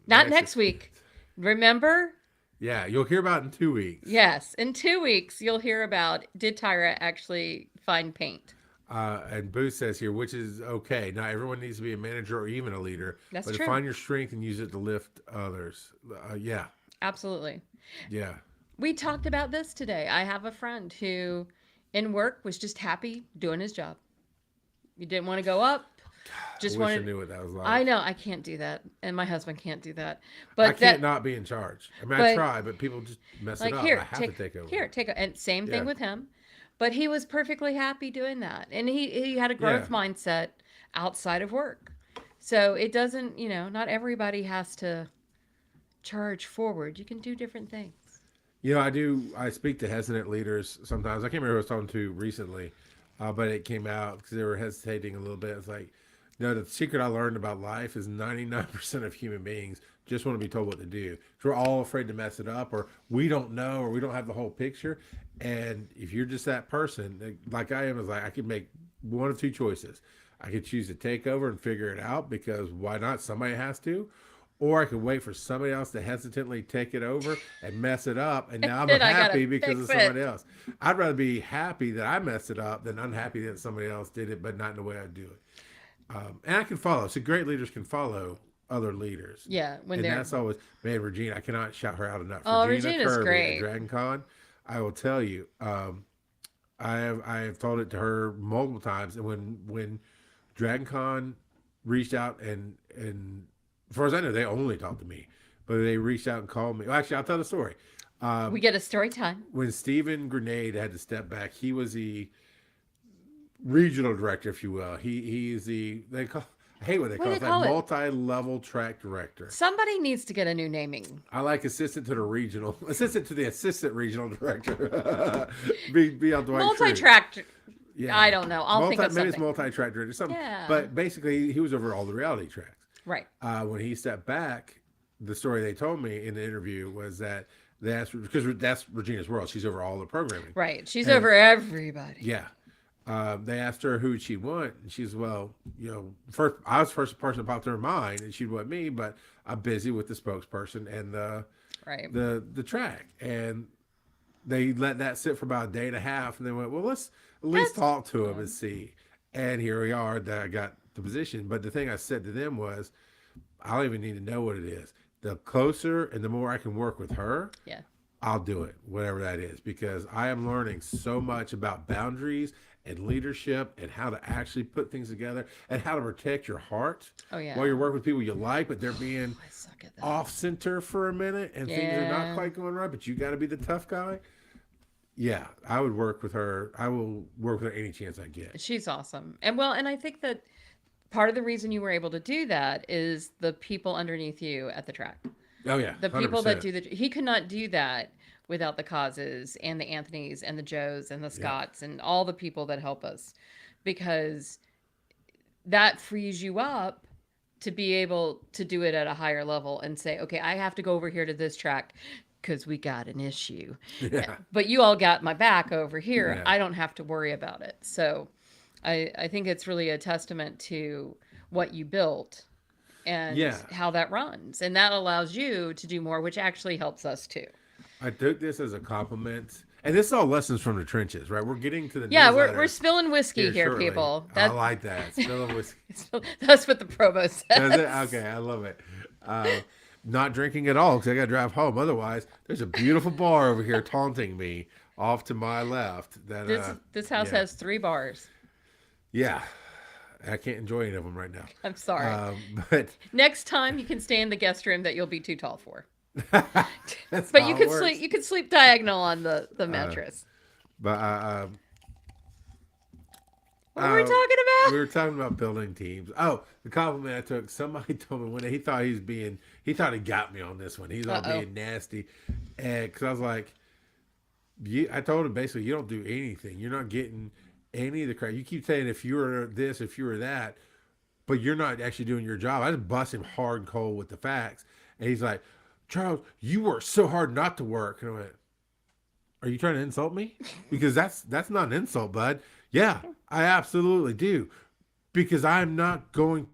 Not next week. Remember? Yeah, you'll hear about it in 2 weeks. Yes. In 2 weeks, you'll hear about did Tyra actually find paint? And Boo says here, which is okay. Not everyone needs to be a manager or even a leader. That's but true. to find your strength and use it to lift others. Yeah. Absolutely. Yeah. We talked about this today. I have a friend who in work was just happy doing his job. You didn't want to go up. Just I wanted. I knew what that was like. I know I can't do that, and my husband can't do that. I But can't that, not be in charge. I mean, I but- try, but people just mess like it up. here, I have take to take over. here, take and same thing Yeah. with him. But he was perfectly happy doing that, and he had a growth Yeah. mindset outside of work. So it doesn't, not everybody has to charge forward. You can do different things. I speak to hesitant leaders sometimes. I can't remember who I was talking to recently, but it came out because they were hesitating a little bit. It's like, the secret I learned about life is 99% of human beings just want to be told what to do. So we're all afraid to mess it up, or we don't know, or we don't have the whole picture. And if you're just that person, like I am, is like I could make one of two choices. I could choose to take over and figure it out because why not? Somebody has to. Or I could wait for somebody else to hesitantly take it over and mess it up. And now I'm Then I gotta happy because of fix it. somebody else. I'd rather be happy that I messed it up than unhappy that somebody else did it, but not in the way I do it. And I can follow. So great leaders can follow other leaders. Yeah, when And they're that's always, man, Regina, I cannot shout her out enough. Oh, Regina Regina's Kirby great. at Dragon Con, I will tell you, I have told it to her multiple times. And when Dragon Con reached out and as far as I know, they only talked to me, but they reached out and called me. Well, actually, I'll tell the story. we get a story time. When Stephen Grenade had to step back, he was the regional director, if you will. He's I hate what they What call do it, they call that it? multi-level track director. Somebody needs to get a new naming. I like assistant to the assistant regional director. be on Dwight Schrute. Multi-track. Yeah. I don't know. I'll think of Maybe it's something. multi-track director, something. Yeah. But basically, he was over all the reality tracks. Right. When he stepped back, the story they told me in the interview was that they asked, because that's Regina's world. She's over all the programming. Right. She's And- over everybody. Yeah. They asked her who she'd want, and she's, well, first I was the first person that popped in her mind, and she'd want me, but I'm busy with the spokesperson and Right. the track. And they let that sit for about a day and a half, and they went, well, let's at least talk to him and see. And here we are, that I got the position. But the thing I said to them was, I don't even need to know what it is. The closer and the more I can work with her, Yeah. I'll do it, whatever that is, because I am learning so much about boundaries and leadership and how to actually put things together and how to protect your heart Oh, yeah. while you're working with people you like, but they're being I suck at that. off center for a minute and things are not Yeah. quite going right, but you got to be the tough guy. Yeah, I would work with her. I will work with her any chance I get. She's awesome. And I think that part of the reason you were able to do that is the people underneath you at the track. Oh yeah, The people that 100%. he could not do that without the Causes and the Anthonys and the Joes and the Scotts and all the people that help us, because that frees you up to be able to do it at a higher level and say, okay, I have to go over here to this track because we got an issue. Yeah. But you all got my back over here. Yeah. I don't have to worry about it. So I think it's really a testament to what you built and Yeah. how that runs. And that allows you to do more, which actually helps us too. I took this as a compliment. And this is all lessons from the trenches, right? We're getting to the Yeah, newsletter we're spilling whiskey here, shortly. people. I like that. Spilling whiskey. That's what the provost says. Does it? Okay, I love it. Not drinking at all because I got to drive home. Otherwise, there's a beautiful bar over here taunting me off to my left. That This house yeah. has 3 bars. Yeah, I can't enjoy any of them right now. I'm sorry. But Next time you can stay in the guest room that you'll be too tall for. that's But how you it could works. sleep. You could sleep diagonal on the mattress. But What were we talking about? we were talking about building teams. Oh, the compliment I took. Somebody told me when he thought he thought he got me on this one. He's all being nasty, and because I was like, I told him basically, you don't do anything. You're not getting any of the credit. You keep saying if you were this, if you were that, but you're not actually doing your job. I just bust him hard and cold with the facts, and he's like, Charles, you work so hard not to work. And I went, are you trying to insult me? Because that's not an insult, bud. Yeah, I absolutely do. Because I'm not going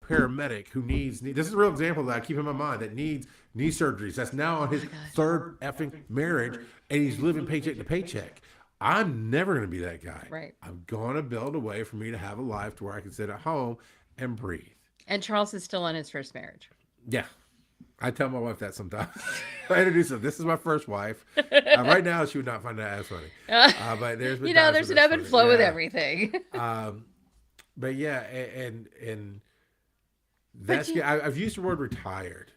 paramedic who needs this is a real example that I keep in my mind that needs knee surgeries. That's now on his third effing marriage and he's living paycheck to paycheck. I'm never going to be that guy. Right. I'm going to build a way for me to have a life to where I can sit at home and breathe. And Charles is still on his first marriage. Yeah. I tell my wife that sometimes. I introduce her. This is my first wife. Right now, she would not find that as funny. But there's been times there's when an it's ebb and funny. flow with Yeah. everything. But yeah, and that's good. I've used the word retired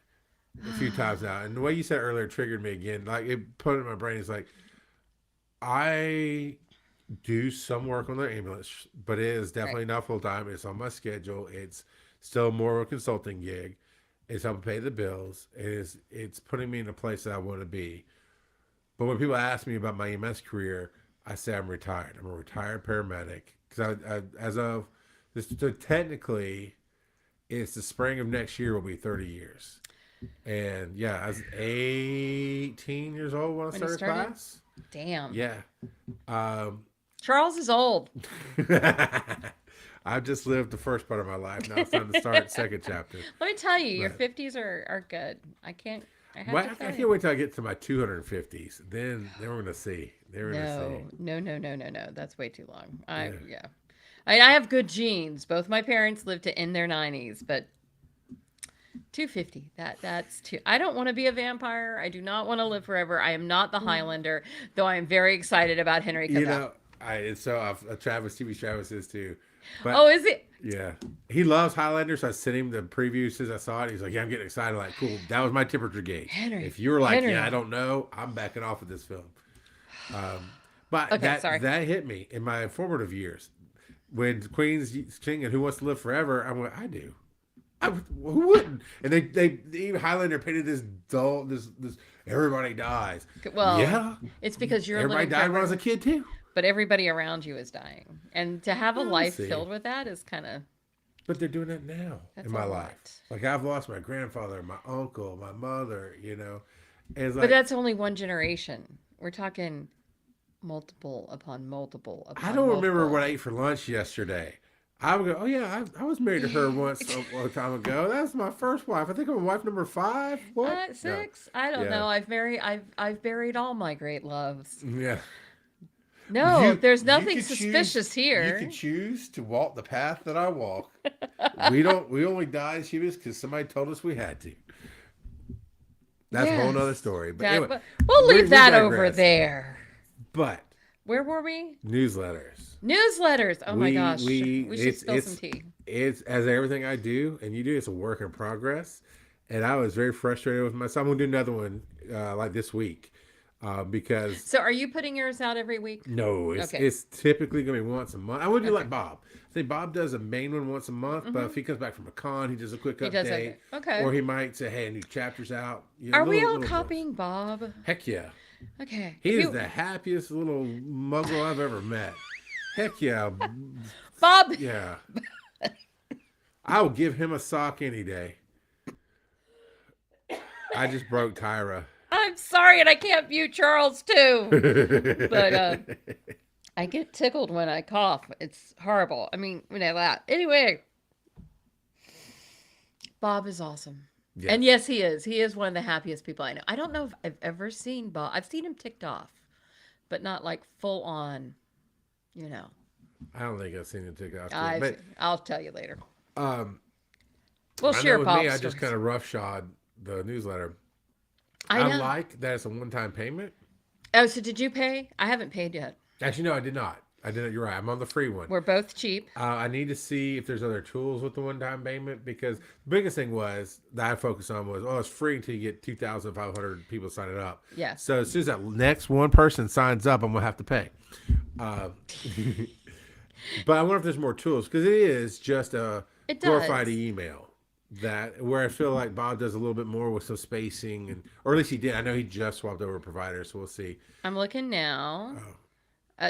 a few times now, and the way you said it earlier triggered me again. Like it put it in my brain. It's like I do some work on the ambulance, but it is definitely not full time. It's on my schedule. It's still more of a consulting gig. It's helping pay the bills. It's putting me in a place that I want to be. But when people ask me about my EMS career, I say I'm retired. I'm a retired paramedic because I as of this, so technically, it's the spring of next year will be 30 years. And yeah, I was 18 years old when I started class. Damn. Yeah. Charles is old. I've just lived the first part of my life. Now it's time to start second chapter. Let me tell you, your Right. 50s are good. I have Well, to I tell can't you. wait till I get to my 250s. Then we're gonna see. Then we're gonna see. No. That's way too long. Yeah. I have good genes. Both my parents lived to in their 90s, but 250. That's too. I don't want to be a vampire. I do not want to live forever. I am not the Highlander, though I am very excited about Henry Cavill. You know, Travis, TV Travis is too. But Oh, is it? yeah, he loves Highlander, so I sent him the preview as soon as I saw it. He's like, "Yeah, I'm getting excited." Like, cool. That was my temperature gauge. Henry, If you were like, Henry. "Yeah, I don't know," I'm backing off of this film. But Okay, sorry. that hit me in my formative years when Queen's King and Who Wants to Live Forever. I went, I do. Who wouldn't? And they even Highlander painted this dull, this everybody dies. Well, Yeah, it's because you're everybody living died when I was forever, a kid too. but everybody around you is dying, and to have a Well, life see. filled with that is kind of But they're doing it now That's in my a life. lot. Like I've lost my grandfather, my uncle, my mother. You know, and it's But like that's only one generation. We're talking multiple upon multiple upon I don't remember multiple. what I ate for lunch yesterday. I would go, oh yeah, I was married to her once a long time ago. That's my first wife. I think I'm wife number 5. What? 6? I don't Yeah. know. I've buried all my great loves. No. Yeah. No, there's You nothing could suspicious You here. can choose to walk the path that I walk. We only died, Shivas, because somebody told us we had to. That's a whole Yes. nother story. But That- anyway, but we'll we leave that over digress. there. But Where were we? newsletters. Newsletters. Oh my We- gosh. we- We should it's- spill some it's- tea. It's as everything I do, and you do, it's a work in progress. And I was very frustrated with myself. I'm gonna do another one like this week because So are you putting yours out every week? no, Okay. it's typically gonna be once a month. I would do Okay. like Bob. I think Bob does a main one once a month, but if he comes back from a con, he does a quick He does update. okay. Or he might say, "Hey, a new chapter's out." You know, Are we little- all little copying Bob? ones. Heck yeah, Okay. he If is you- the happiest little muggle I've ever met. Heck yeah. Bob. Yeah. I will give him a sock any day. I just broke Tyra. I'm sorry, and I can't mute Charles too. But I get tickled when I cough. It's horrible. I mean, when I laugh. Anyway, Bob is awesome. Yeah. And yes, he is. He is one of the happiest people I know. I don't know if I've ever seen Bob. I've seen him ticked off, but not like full on, you know. I don't think I've seen him take off. But I'll tell you later. um, We'll I share know with Bob's me, I just stories. kind of roughshod the newsletter. I know. like that it's a one-time payment. Oh, so did you pay? I haven't paid yet. Actually, no, I did not. I didn't. You're right. I'm on the free one. We're both cheap. I need to see if there's other tools with the one-time payment because the biggest thing was that I focused on was, it's free until you get 2,500 people signing up. Yeah. So as soon as that next one person signs up, I'm gonna have to pay. But I wonder if there's more tools because it is just a It glorified does. email that where I feel like Bob does a little bit more with some spacing and or at least he did. I know he just swapped over providers, so we'll see. I'm looking now.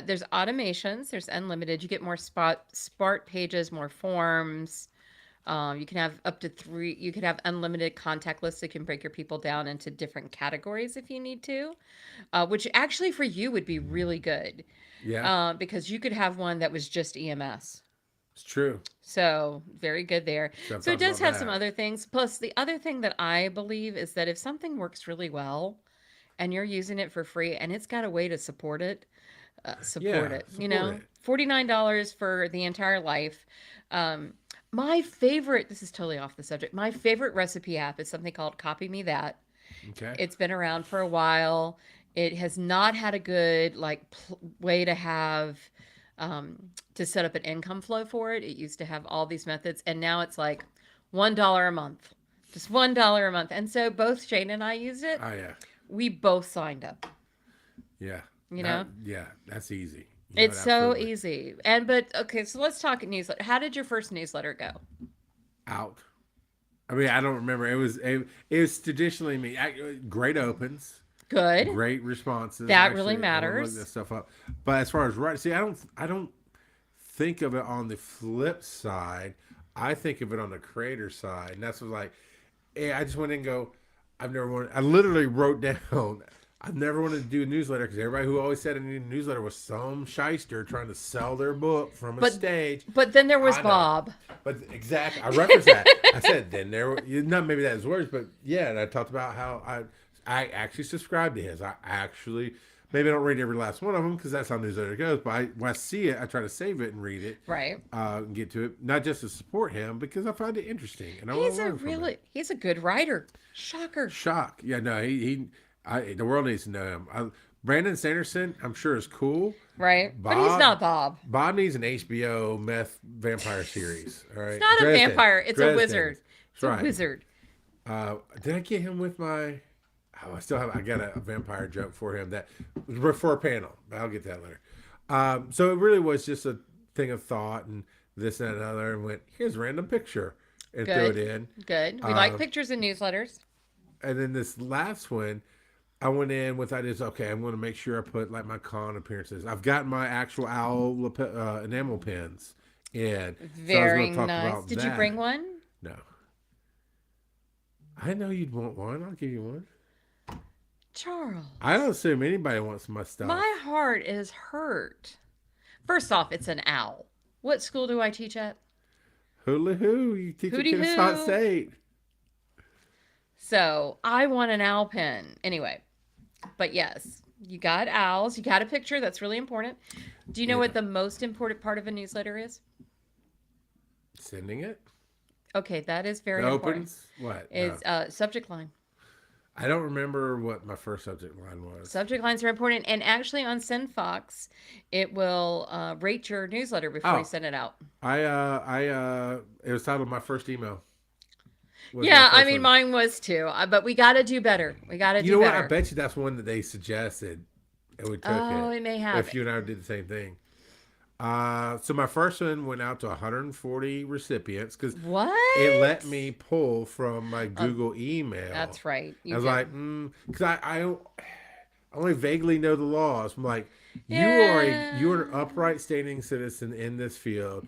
There's automations. There's unlimited. You get more Spark pages, more forms. You can have up to 3. You could have unlimited contact lists. So you can break your people down into different categories if you need to, which actually for you would be really good. Yeah, Because you could have one that was just EMS. it's true. So very good there. So I've So it thought does about have some that. other things. Plus, the other thing that I believe is that if something works really well and you're using it for free and it's got a way to support it, support Yeah, it. You support know, it. $49 for the entire life. My favorite, this is totally off the subject. My favorite recipe app is something called Copy Me That. Okay. It's been around for a while. It has not had a good way to have to set up an income flow for it. It used to have all these methods, and now it's like $1 a month, just $1 a month. And so both Shane and I used it. Oh yeah, We both signed up. yeah. You know? Yeah, that's easy. It's so absolutely. easy. But okay, so let's talk newsletter. How did your first newsletter go? Out. I mean, I don't remember. It was traditionally me. Great opens. Good. Great responses. That really Actually, I want to look matters. that stuff up. But as far as writing, see, I don't think of it on the flip side. I think of it on the creator side, and that's what like, I just went in and go. I've never wanted. I literally wrote down. I've never wanted to do a newsletter because everybody who always said I needed a newsletter was some shyster trying to sell their book from a But stage. but then there was I know. Bob. But exactly, I referenced that. I said then there were not maybe that was words, but yeah, and I talked about how I actually subscribe to his. I actually maybe I don't read every last one of them because that's how newsletter goes. But when I see it, I try to save it and read it, Right. and get to it, not just to support him because I find it interesting and I want to learn from it. He's a good writer. Shocker. Shock, yeah, no, the world needs to know him. Brandon Sanderson, I'm sure is cool. Right. But he's not Bob. Bob needs an HBO meth vampire series. All right, It's not a Dresden. vampire. It's a Dresden. wizard. It's That's right. a wizard. Did I get him with my? Oh, I got a vampire joke for him that for a panel. I'll get that later. So it really was just a thing of thought and this and another, and went here's a random picture and threw it Good. in. Good. We like pictures and newsletters. And then this last one, I went in with ideas. Okay, I'm going to make sure I put like my con appearances. I've got my actual owl enamel pins in. Very so I was gonna talk nice. about Did you that. bring one? No. I know you'd want one. I'll give you one. Charles. I don't assume anybody wants my stuff. My heart is hurt. First off, it's an owl. What school do I teach at? Hula hoo, you teach Hooty at Kennesaw hoo. State. So I want an owl pin. Anyway, but yes, you got owls. You got a picture. That's really important. Do you know Yeah. what the most important part of a newsletter is? Sending it. Okay, that is very The important. opens. What? Is No. subject line. I don't remember what my first subject line was. Subject lines are important, and actually on SendFox, it will rate your newsletter before Oh. you send it out. It was titled My First Email. Was Yeah, my I first mean one. mine was too, but we got to do better. We got to You do know what? better. I bet you that's one that they suggested, and we took Oh, it. it may have. If you and I did the same thing. So my first one went out to 140 recipients because What? it let me pull from my Google email. That's right. I was like, because I only vaguely know the laws. I'm like, you're an upright standing citizen in this field.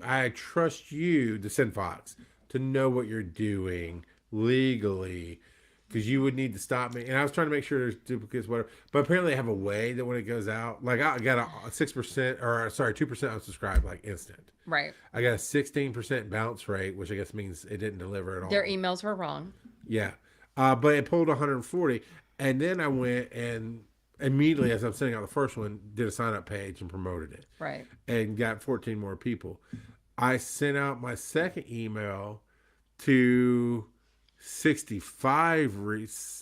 I trust you, the Sin Fox, to know what you're doing legally, because you would need to stop me. And I was trying to make sure there's duplicates, whatever. But apparently, they have a way that when it goes out, like I got a 6% or sorry 2% unsubscribe like instant. Right. I got a 16% bounce rate, which I guess means it didn't deliver at all. Their emails were wrong. Yeah. But it pulled 140. And then I went and immediately, as I'm sending out the first one, did a sign up page and promoted it. Right. And got 14 more people. I sent out my second email to 65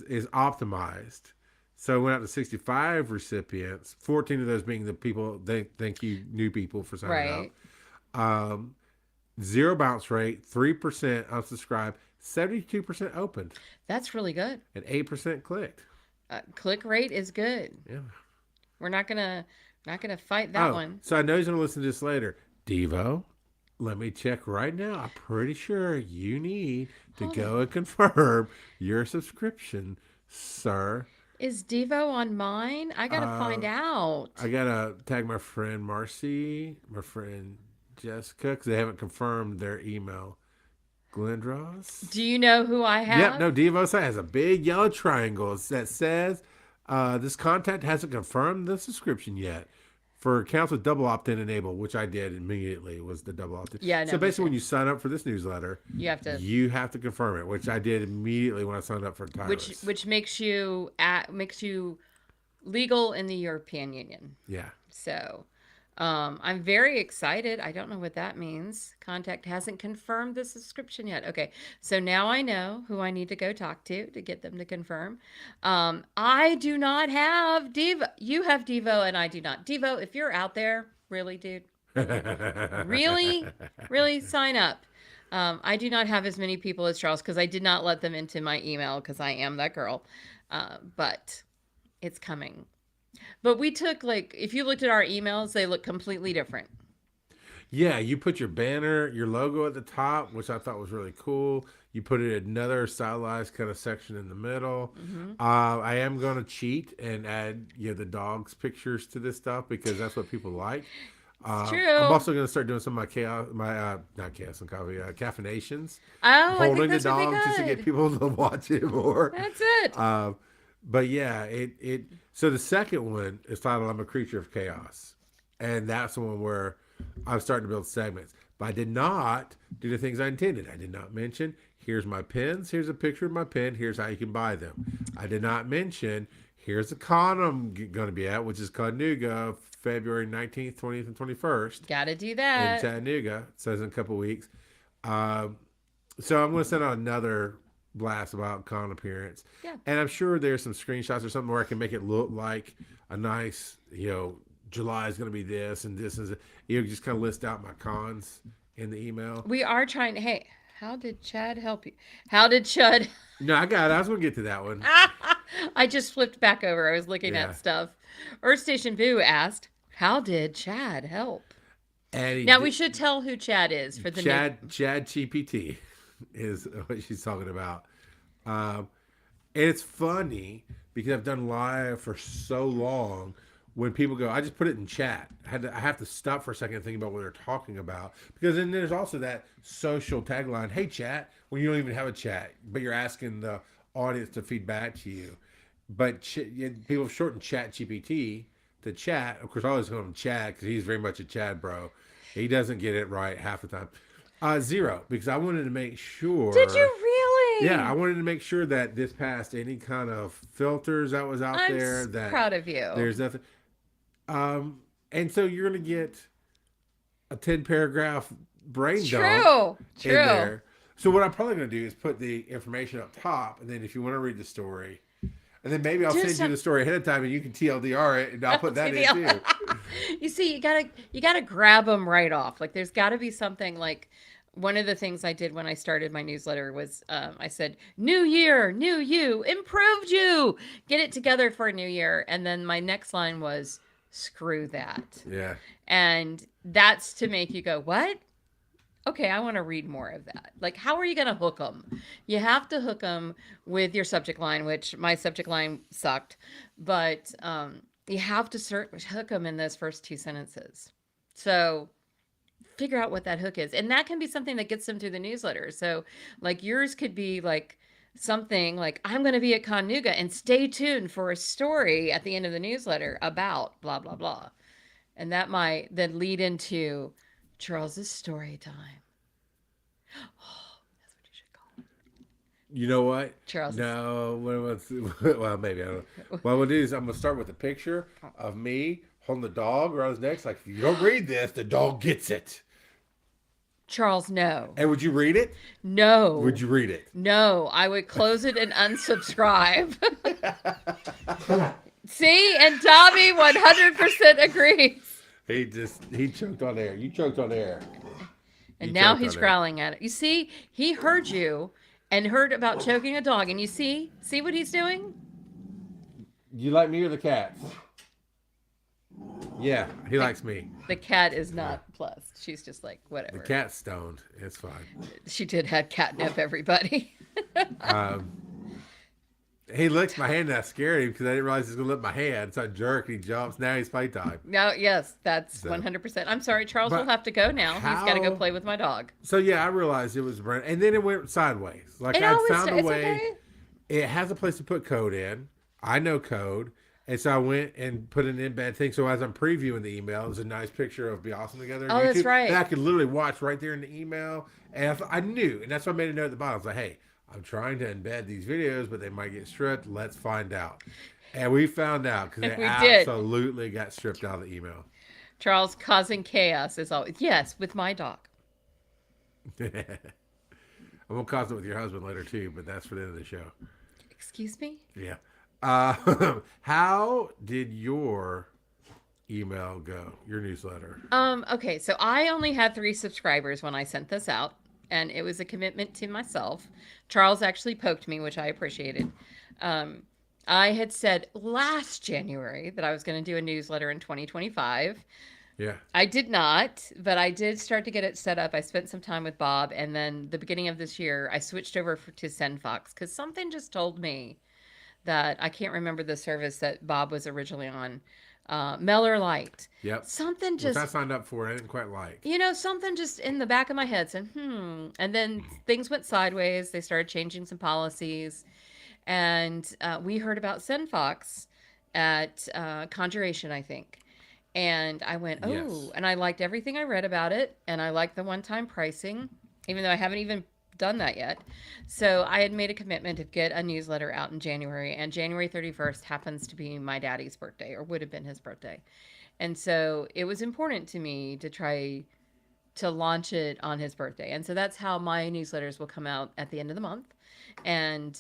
is optimized. So I went out to 65 recipients, 14 of those being the people, thank you, new people for signing up. 0 bounce rate, 3% unsubscribed, 72% opened. That's really good. And 8% clicked. Click rate is good. Yeah. We're not gonna fight that one. So I know he's gonna listen to this later. Devo, let me check right now. I'm pretty sure you need to go and confirm your subscription, sir. Is Devo on mine? I gotta find out. I gotta tag my friend Marcy, my friend Jessica, because they haven't confirmed their email. Glendros. Do you know who I have? Yep, no, Devo has a big yellow triangle that says this contact hasn't confirmed the subscription yet. For accounts with double opt-in enabled, which I did immediately, was the double opt-in. Yeah, no, so basically, when you sign up for this newsletter, you have to confirm it, which I did immediately when I signed up for Tyra. Which makes you legal in the European Union. Yeah. So, I'm very excited. I don't know what that means. Contact hasn't confirmed the subscription yet. Okay, so now I know who I need to go talk to get them to confirm. I do not have Devo. You have Devo, and I do not. Devo, if you're out there, really, dude, really sign up. I do not have as many people as Charles because I did not let them into my email because I am that girl. But it's coming. But we took, if you looked at our emails, they look completely different. Yeah, you put your banner, your logo at the top, which I thought was really cool. You put it in another stylized kind of section in the middle. Mm-hmm. I am going to cheat and add the dog's pictures to this stuff because that's what people like. True. I'm also going to start doing some of not chaos and coffee, caffeinations. Oh, holding I think that's the dog really good. just to get people to watch it more. That's it. But yeah, so the second one is titled "I'm a Creature of Chaos," and that's the one where I'm starting to build segments. But I did not do the things I intended. I did not mention, here's my pins, here's a picture of my pin, here's how you can buy them. I did not mention, here's the con I'm going to be at, which is Chattanooga, February 19th, 20th, and 21st. Gotta do that. In Chattanooga. It says in a couple weeks. So I'm going to send out another blast about con appearance. Yeah. And I'm sure there's some screenshots or something where I can make it look like a nice, July is going to be this and this is, just kind of list out my cons in the email. We are trying. Hey, how did Chad help you? How did Chud? No, I got it. I was going to get to that one. I just flipped back over. I was looking at stuff. Earth Station Boo asked, how did Chad help? And now we should tell who Chad is for the Chad GPT is what she's talking about. And it's funny because I've done live for so long. When people go, I just put it in chat. I have to stop for a second and think about what they're talking about. Because then there's also that social tagline, hey, chat, when you don't even have a chat, but you're asking the audience to feed back to you. But people have shortened Chat GPT to chat. Of course, I always call him Chad because he's very much a Chad bro. He doesn't get it right half the time. 0, because I wanted to make sure. Did you really? Yeah, I wanted to make sure that this passed any kind of filters that was out there. I'm proud of you. There's nothing. And so you're going to get a 10-paragraph brain dump in there. So what I'm probably going to do is put the information up top, and then if you want to read the story, and then maybe I'll send you the story ahead of time, and you can TLDR it, and I'll put that in too. You see, you gotta grab them right off. There's got to be something like. One of the things I did when I started my newsletter was I said, new year, new you, improved you, get it together for a new year. And then my next line was, screw that. Yeah. And that's to make you go, what? okay, I want to read more of that. Like, how are you going to hook them? You have to hook them with your subject line, which my subject line sucked, but you have to hook them in those first two sentences. So figure out what that hook is. And that can be something that gets them through the newsletter. So, like, yours could be like something like, I'm going to be at Conuga and stay tuned for a story at the end of the newsletter about blah, blah, blah. And that might then lead into Charles's story time. Oh, that's what you should call it. You know what? Charles. No. Well, maybe. I don't know. What I'm going to do is I'm going to start with a picture of me holding the dog around his neck. It's like, if you don't read this, the dog gets it. Charles, no. And would you read it? No. Would you read it? No. I would close it and unsubscribe. See? And Tommy 100% agrees. He choked on air. You choked on air. And now he's growling at it. You see, he heard you and heard about choking a dog. And you see what he's doing? You like me or the cats? Yeah, he likes me. The cat is not pleased. She's just like, whatever. The cat's stoned. It's fine. She did have catnip, everybody. He licks my hand and I scared him because I didn't realize he was going to lick my hand. So I jerk and he jumps. Now he's playtime. No, yes, that's 100%. I'm sorry, Charles will have to go now. He's got to go play with my dog. So yeah, I realized it was Brent. And then it went sideways. Like I found a way. Okay. It has a place to put code in. I know code. And so I went and put an embed thing. So as I'm previewing the email, there's a nice picture of Be Awesome Together. Oh, that's right. And I could literally watch right there in the email. And I knew. And that's why I made a note at the bottom. I was like, hey, I'm trying to embed these videos, but they might get stripped. Let's find out. And we found out because they absolutely got stripped out of the email. Charles causing chaos is always, yes, with my dog. I'm going to cause it with your husband later too, but that's for the end of the show. Excuse me? Yeah. How did your email go? Your newsletter? Okay, so I only had 3 subscribers when I sent this out, and it was a commitment to myself. Charles actually poked me, which I appreciated. I had said last January that I was going to do a newsletter in 2025. Yeah. I did not, but I did start to get it set up. I spent some time with Bob, and then the beginning of this year, I switched over to SendFox because something just told me that I can't remember the service that Bob was originally on. Miller Lite. Yep. Something just... Which I signed up for. I didn't quite like. You know, something just in the back of my head said, And then things went sideways. They started changing some policies. And we heard about SendFox at Conjuration, I think. And I went, oh. Yes. And I liked everything I read about it. And I liked the one-time pricing, even though I haven't even done that yet. So I had made a commitment to get a newsletter out in January, and January 31st happens to be my daddy's birthday, or would have been his birthday. And so it was important to me to try to launch it on his birthday. And so that's how my newsletters will come out at the end of the month. And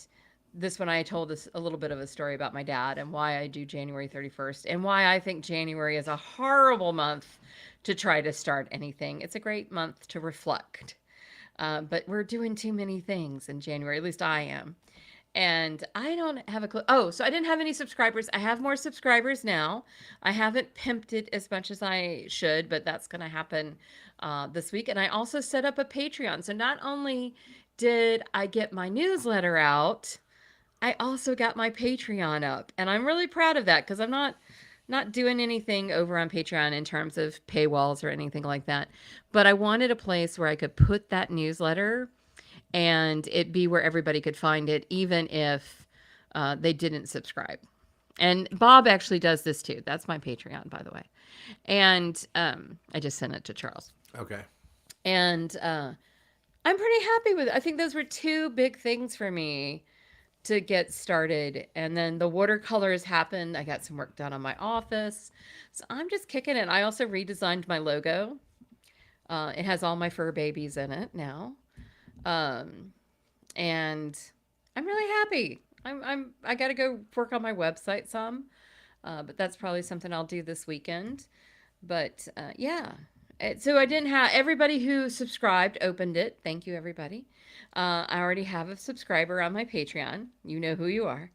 this one I told us a little bit of a story about my dad and why I do January 31st and why I think January is a horrible month to try to start anything. It's a great month to reflect. But we're doing too many things in January. At least I am. And I don't have a clue. Oh, so I didn't have any subscribers. I have more subscribers now. I haven't pimped it as much as I should, but that's going to happen this week. And I also set up a Patreon. So not only did I get my newsletter out, I also got my Patreon up. And I'm really proud of that because I'm not doing anything over on Patreon in terms of paywalls or anything like that. But I wanted a place where I could put that newsletter and it be where everybody could find it, even if they didn't subscribe. And Bob actually does this too. That's my Patreon, by the way. And I just sent it to Charles. Okay. And I'm pretty happy with it. I think those were 2 big things for me to get started. And then the watercolors happened. I got some work done on my office. So I'm just kicking it. I also redesigned my logo. It has all my fur babies in it now. And I'm really happy. I got to go work on my website some. But that's probably something I'll do this weekend. But yeah. So I didn't have everybody who subscribed opened it. Thank you, everybody. I already have a subscriber on my Patreon. You know who you are.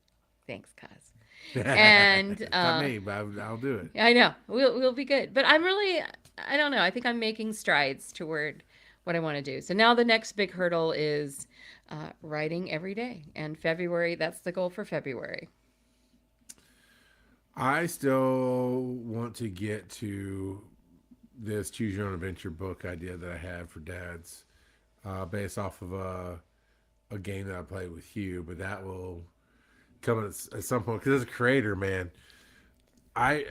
Thanks, Kaz. And not me, but I'll do it. I know we'll be good. But I'm really, I don't know. I think I'm making strides toward what I want to do. So now the next big hurdle is writing every day. And February, that's the goal for February. I still want to get to this choose your own adventure book idea that I had for dads, based off of a game that I played with Hugh, but that will come at some point. Because as a creator, man, I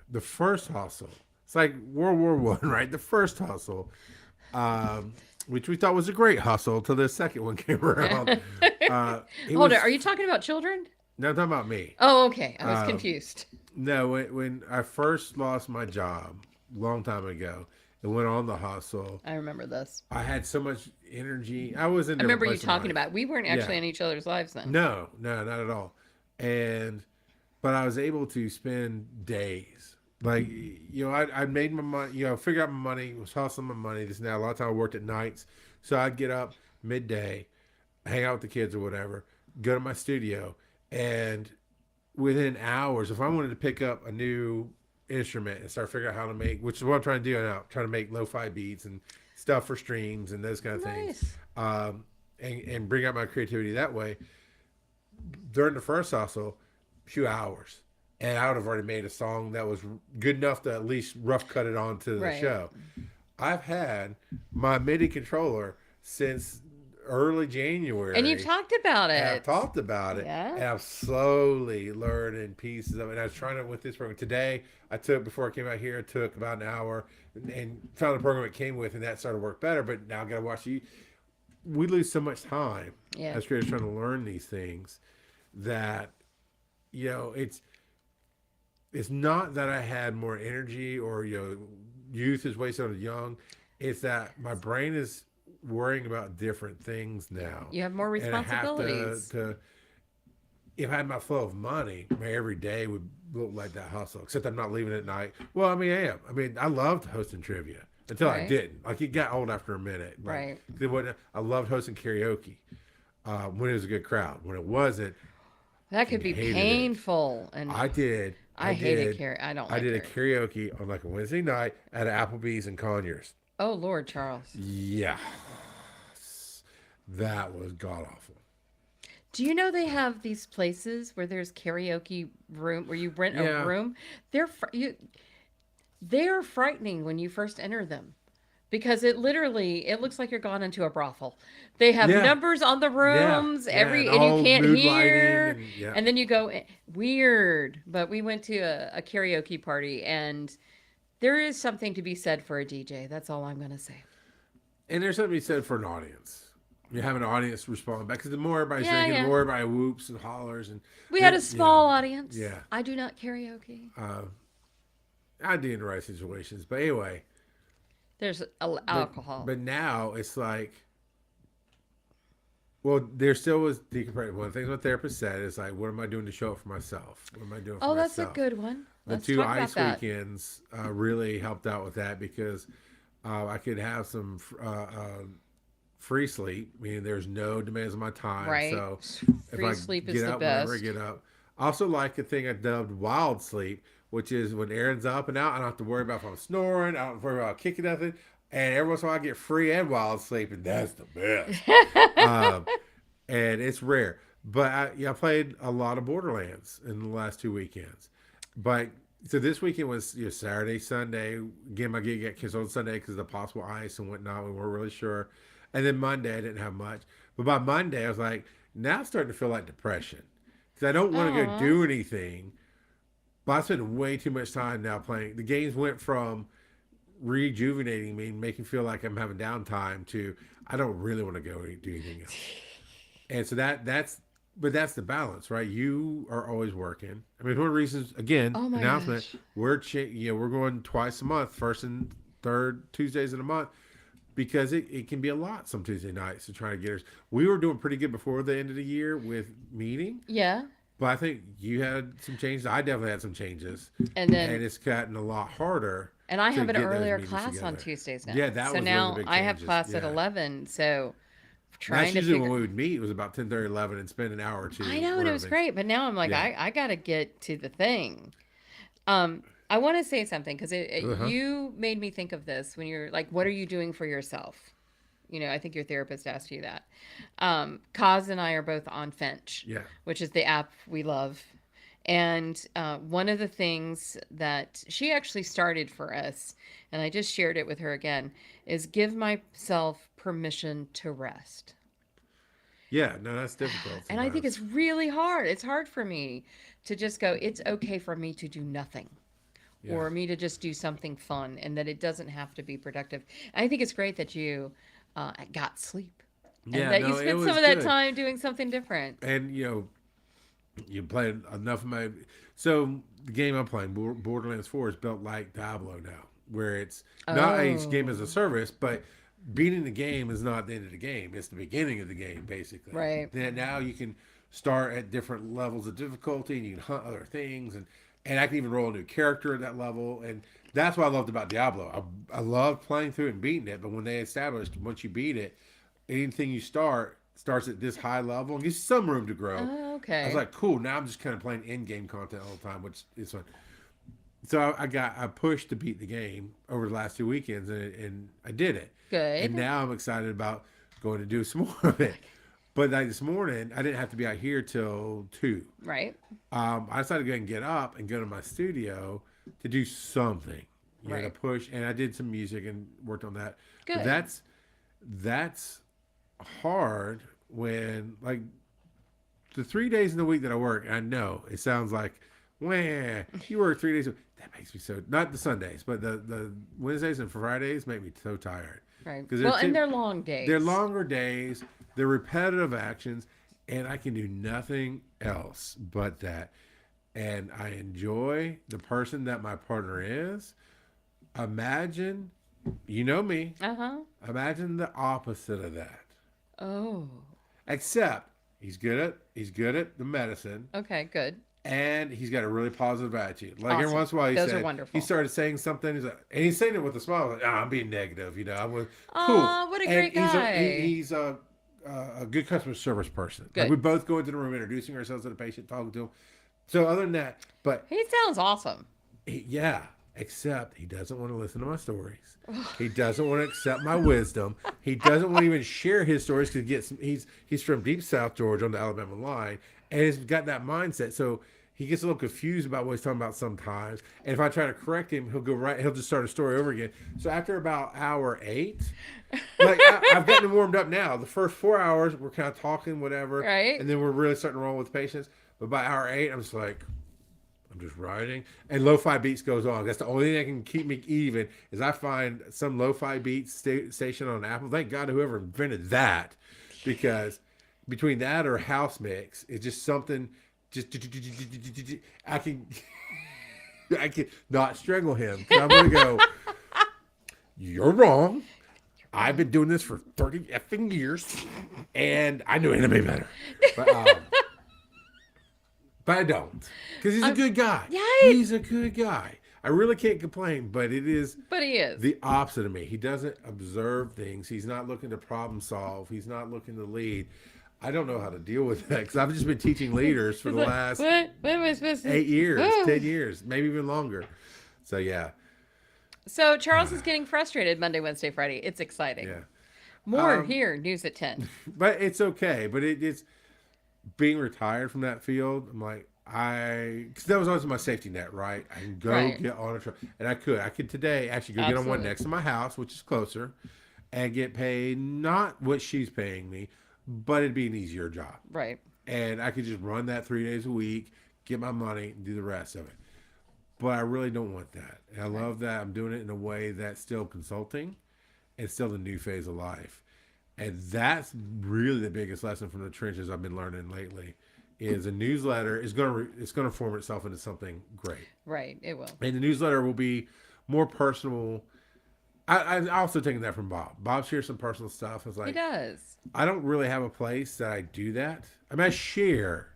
the first hustle. It's like World War One, right? The first hustle, which we thought was a great hustle until the second one came around. Hold on. Are you talking about children? No, I'm talking about me. Oh, okay. I was confused. No, when I first lost my job a long time ago and went on the hustle, I remember this. I had so much energy. I was in. I remember you talking about it. We weren't actually in each other's lives then. No, not at all. But I was able to spend days. Like, I made my money, figured out my money, was hustling my money. This now, a lot of time I worked at nights. So I'd get up midday, hang out with the kids or whatever, go to my studio, and within hours, if I wanted to pick up a new instrument and start figuring out how to make, which is what I'm trying to do now, trying to make lo-fi beats and stuff for streams and those kind of things, and bring out my creativity that way. During the first hustle, few hours, and I would have already made a song that was good enough to at least rough cut it onto the show. I've had my MIDI controller since early January. And you've talked about it. I've talked about it. Yeah. And I'm slowly learning pieces of it. And I was trying it with this program. Today, before I came out here, I took about an hour and found the program it came with, and that started to work better. But now I got to watch you. We lose so much time as creators trying to learn these things that, it's not that I had more energy or, youth is wasted on the young. It's that my brain is worrying about different things now. You have more responsibilities. If I had my flow of money, every day would look like that hustle, except I'm not leaving at night. Well, I am. I loved hosting trivia until I didn't. Like, it got old after a minute. Right. I loved hosting karaoke when it was a good crowd. When it wasn't, that could be painful. And I did. I hated karaoke. I don't like I did a karaoke on like a Wednesday night at Applebee's in Conyers. Oh, Lord, Charles. Yeah. That was god awful. Do you know they have these places where there's karaoke room where you rent a room? They're frightening when you first enter them, because it looks like you're gone into a brothel. They have numbers on the rooms and you can't hear. And then you go weird. But we went to a karaoke party, and there is something to be said for a DJ. That's all I'm going to say. And there's something to be said for an audience. You have an audience respond back, because the more everybody's drinking, the more everybody whoops and hollers. And we had a small audience. Yeah. I do not karaoke. I do in the right situations. But anyway. There's alcohol. But now it's like, well, there still was decompression. One of the things my therapist said is like, what am I doing to show up for myself? What am I doing for myself? Oh, that's a good one. The 2 ice weekends really helped out with that, because I could have some free sleep, meaning there's no demands on my time. Right. So free sleep is the best. Whenever I get up. I also like a thing I dubbed wild sleep, which is when Aaron's up and out, I don't have to worry about if I'm snoring, I don't have to worry about kicking nothing. And every once in a while I get free and wild sleep, and that's the best. And it's rare. But I played a lot of Borderlands in the last 2 weekends. But so this weekend was Saturday, Sunday. Again, my gig got canceled on Sunday because of the possible ice and whatnot. We weren't really sure. And then Monday, I didn't have much. But by Monday, I was like, now it's starting to feel like depression. Because I don't want to go do anything. But I spend way too much time now playing. The games went from rejuvenating me and making me feel like I'm having downtime to I don't really want to go do anything else. And so that's the balance, right? You are always working. One of the reasons, again, announcement, we're going twice a month, first and third Tuesdays in a month. Because it can be a lot some Tuesday nights to try to get us. We were doing pretty good before the end of the year with meeting. Yeah. But I think you had some changes. I definitely had some changes. And it's gotten a lot harder. And I have an earlier class on Tuesdays now. Yeah, that was so now one of the big I have changes. class at 11. So That's usually when we would meet. It was about 10:30, 11, and spend an hour or two. I know, and it was great. But now I'm like, I got to get to the thing. I I want to say something because Uh-huh. you made me think of this when you're like, what are you doing for yourself? I think your therapist asked you that. Kaz and I are both on Finch, Yeah. which is the app we love. And one of the things that she actually started for us, and I just shared it with her again, is give myself permission to rest. Yeah. No, that's difficult And I think sometimes. it's really hard. It's hard for me to just go, it's okay for me to do nothing Yeah. or me to just do something fun and that it doesn't have to be productive. I think it's great that you got sleep and Yeah. that you No, it spent some was of that good. time doing something different. And you played enough of my. So the game I'm playing, Borderlands 4, is built like Diablo now, where it's not a game as a Oh, service, but beating the game is not the end of the game. It's the beginning of the game, basically. right. Then now you can start at different levels of difficulty, and you can hunt other things, and I can even roll a new character at that level, and that's what I loved about Diablo. I loved playing through it and beating it, but when they established once you beat it, anything you starts at this high level and gives you some room to grow. Oh, I was okay. like, cool. Now I'm just kind of playing in game content all the time, which is fun. So I pushed to beat the game over the last 2 weekends, and I did it. And Good. now I'm excited about going to do some more of it. But like this morning, I didn't have to be out here till 2. Right. I decided to go and get up and go to my studio to do something, to Right. push. And I did some music and worked on that. But Good. that's hard when like the 3 days in the week that I work. I know it sounds like, wah, you work 3 days. That makes me so, not the Sundays, but the Wednesdays and Fridays make me so tired Right. because Well, and they're long they're days. longer days, they're repetitive actions, and I can do nothing else but that. And I enjoy the person that my partner is. Imagine, you know me, Uh huh. imagine the opposite of that. Oh, Except he's good at the medicine, okay. Good. and he's got a really positive attitude. Like every Awesome. once in a while, Those are he wonderful. started saying something. And he's saying it with a smile. Like, I'm being negative. I'm with cool. Aw, what a And great guy. he's a good customer service person. Like we Good. both go into the room, introducing ourselves to the patient, talking to him. So other than that, but He sounds awesome. yeah, except he doesn't want to listen to my stories. He doesn't want to accept my wisdom. He doesn't want to even share his stories because he's from deep South Georgia on the Alabama line, and he's got that mindset. So he gets a little confused about what he's talking about sometimes. And if I try to correct him, he'll just start a story over again. So after about hour 8, like I've gotten him warmed up now. The first 4 hours we're kind of talking whatever, Right? and then we're really starting to roll with patients. But by hour 8, I'm just like, I'm just writing, and lo-fi beats goes on. That's the only thing that can keep me even is I find some lo-fi beats station on Apple. Thank God whoever invented that, because between that or house mix, it's just something. Just I can I can not strangle him because I'm gonna go. You're wrong. I've been doing this for 30 effing years, and I knew anime better. But but I don't, because he's a I'm, good guy. yeah, He's a good guy. I really can't complain, but it is but he is. the opposite of me. He doesn't observe things. He's not looking to problem solve. He's not looking to lead. I don't know how to deal with that because I've just been teaching leaders for He's the like, last what am I supposed to? 8 years, Oh. 10 years, maybe even longer. So yeah, So Charles is getting frustrated Monday, Wednesday, Friday. It's exciting. yeah. More here. News at 10. But it's okay. But it's being retired from that field. I'm like, because that was always my safety net, right? I can go Right. get on a truck, and I could today actually go get on one Absolutely. next to my house, which is closer, and get paid not what she's paying me, but it'd be an easier job, Right. and I could just run that 3 days a week, get my money, and do the rest of it. But I really don't want that. And I Right. love that I'm doing it in a way that's still consulting and still the new phase of life. And that's really the biggest lesson from the trenches I've been learning lately is a newsletter is it's going to form itself into something great. Right. It will. And the newsletter will be more personal. I also taken that from Bob. Bob shares some personal stuff. It's He like does. I don't really have a place that I do that. I mean, I share,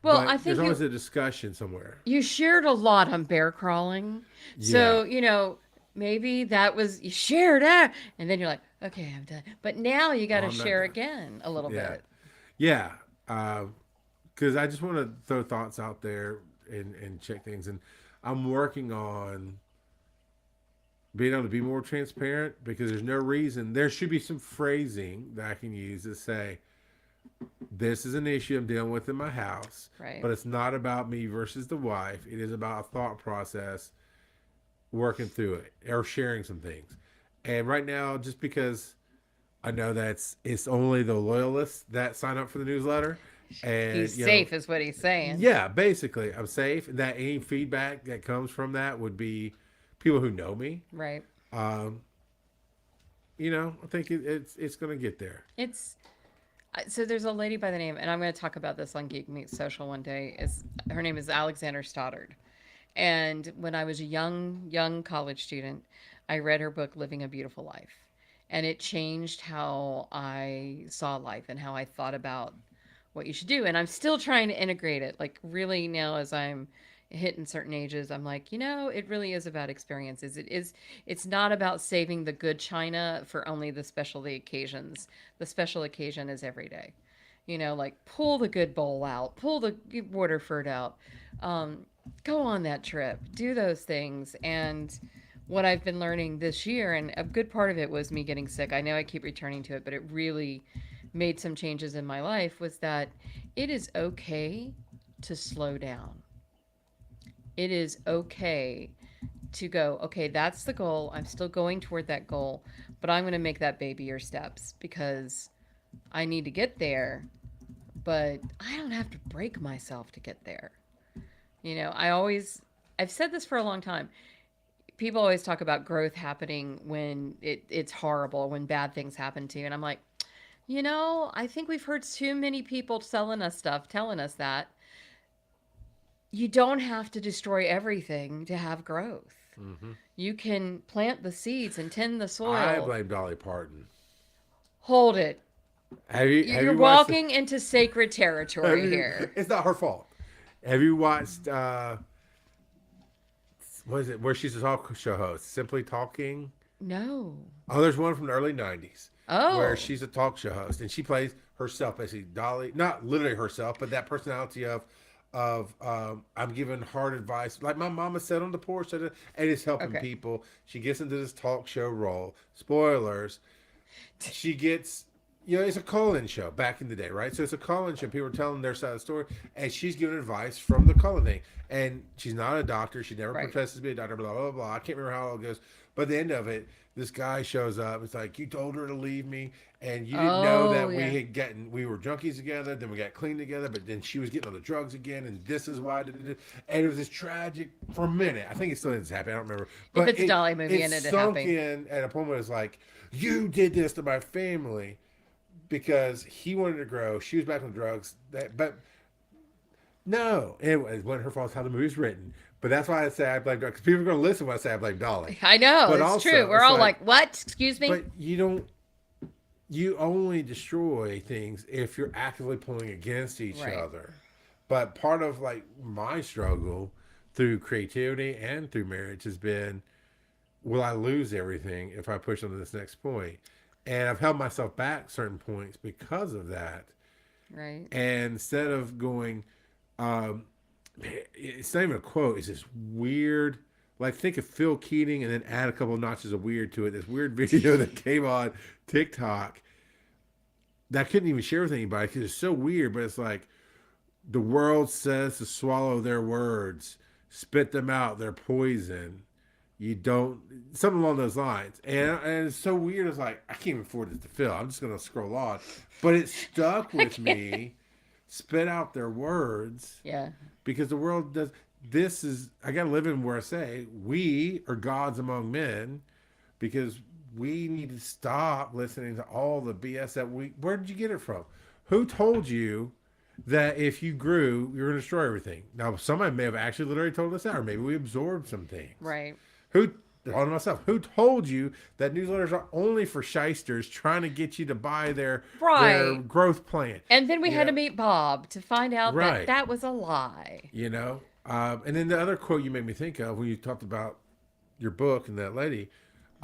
Well, I but there's think always a discussion somewhere. you shared a lot on bear crawling. Yeah. So, maybe that was, you shared that. And then you're like, okay, I'm done. But now you got Oh, to I'm not share done. again a little Yeah. bit. Yeah. Because I just want to throw thoughts out there and check things. And I'm working on being able to be more transparent because there's no reason. There should be some phrasing that I can use to say, this is an issue I'm dealing with in my house, Right. but it's not about me versus the wife. It is about a thought process working through it or sharing some things. And right now, just because I know it's only the loyalists that sign up for the newsletter, and He's safe, is what he's saying. yeah, basically, I'm safe. That any feedback that comes from that would be people who know me. Right. Um, I think it's going to get there. It's so there's a lady by the name, and I'm going to talk about this on Geek Meets Social one day. Is her name is Alexander Stoddard, and when I was a young college student, I read her book Living a Beautiful Life, and it changed how I saw life and how I thought about what you should do. And I'm still trying to integrate it. Like really now as I'm hitting certain ages, I'm like, it really is about experiences. It's not about saving the good china for only the special occasions. The special occasion is every day. Like pull the good bowl out, pull the Waterford out, go on that trip, do those things. And what I've been learning this year, and a good part of it was me getting sick. I know I keep returning to it, but it really made some changes in my life, was that it is okay to slow down. It is okay to go, okay, that's the goal. I'm still going toward that goal, but I'm going to make that babier steps because I need to get there, but I don't have to break myself to get there. I've said this for a long time. People always talk about growth happening when it's horrible, when bad things happen to you. And I'm like, I think we've heard too many people selling us stuff, telling us that you don't have to destroy everything to have growth. Mm-hmm. You can plant the seeds and tend the soil. I blame Dolly Parton. Hold it. Have you You're watched walking into sacred territory here. It's not her fault. Have you watched what is it? Where she's a talk show host, Simply Talking? No. Oh, there's one from the early '90s Oh. where she's a talk show host and she plays herself, basically Dolly, not literally herself, but that personality of I'm giving hard advice, like my mama said on the porch, and it's helping people. She gets into this talk show role. Spoilers. She gets. It's a call-in show back in the day, right? So it's a call-in show. People are telling their side of the story, and she's giving advice from the call-in thing. And she's not a doctor. She never professes to be a doctor, blah, blah, blah. I can't remember how it all goes. But at the end of it, this guy shows up. It's like, you told her to leave me, and you didn't know that we were junkies together, then we got clean together, but then she was getting on the drugs again, and this is why I did it. And it was this tragic for a minute. I think it still didn't happen. I don't remember. But if it's a Dolly movie and it sunk happened. in at a point where it's like, you did this to my family. Because he wanted to grow, she was back on drugs. But no, it wasn't her fault. It's how the movie's written. But that's why I say I blame Dolly. Because people are going to listen when I say I blame Dolly. I know, but it's also, true. We're all like, what? Excuse me? But you only destroy things if you're actively pulling against each other. But part of like my struggle through creativity and through marriage has been, will I lose everything if I push on to this next point? And I've held myself back certain points because of that. Right. And instead of going, it's not even a quote, it's this weird, like think of Phil Keating and then add a couple of notches of weird to it. This weird video that came on TikTok that I couldn't even share with anybody because it's so weird, but it's like, the world says to swallow their words, spit them out, they're poison. You don't, something along those lines. And it's so weird. It's like, I can't even afford this to fill. I'm just going to scroll on. But it stuck with me. Spit out their words. Yeah. Because the world does, I got to live in where I say, we are gods among men because we need to stop listening to all the BS where did you get it from? Who told you that if you grew, you're going to destroy everything? Now, somebody may have actually literally told us that, or maybe we absorbed some things. Right. On myself, who told you that newsletters are only for shysters trying to get you to buy their growth plan? And then we had to meet Bob to find out that was a lie. And then the other quote you made me think of when you talked about your book and that lady,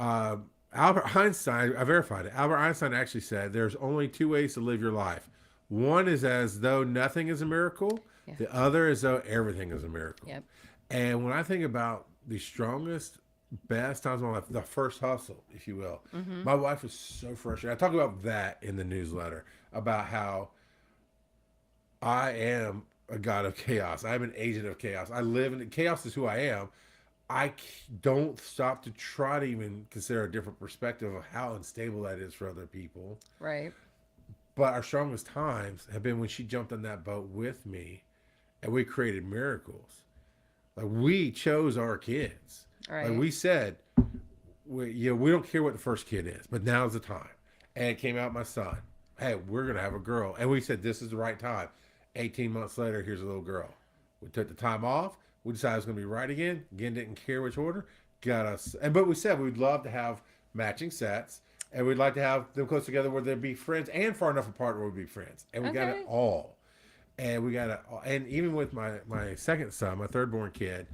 Albert Einstein, I verified it. Albert Einstein actually said there's only two ways to live your life. One is as though nothing is a miracle. Yeah. The other is though everything is a miracle. Yep. And when I think about the strongest, best times of my life, the first hustle, if you will, Mm-hmm. my wife was so frustrated. I talk about that in the newsletter about how I am a god of chaos. I'm an agent of chaos. I live in chaos is who I am. I don't stop to try to even consider a different perspective of how unstable that is for other people. Right. But our strongest times have been when she jumped on that boat with me and we created miracles. Like we chose our kids. Like Right. we said, we don't care what the first kid is, but now's the time. And it came out my son. Hey, we're gonna have a girl, and we said this is the right time. 18 months later, here's a little girl. We took the time off. We decided it was gonna be right again. Again, didn't care which order. Got us, but we said we'd love to have matching sets, and we'd like to have them close together where they'd be friends, and far enough apart where we'd be friends. And we got it Okay. all. And we got it. And even with my second son, my third born kid,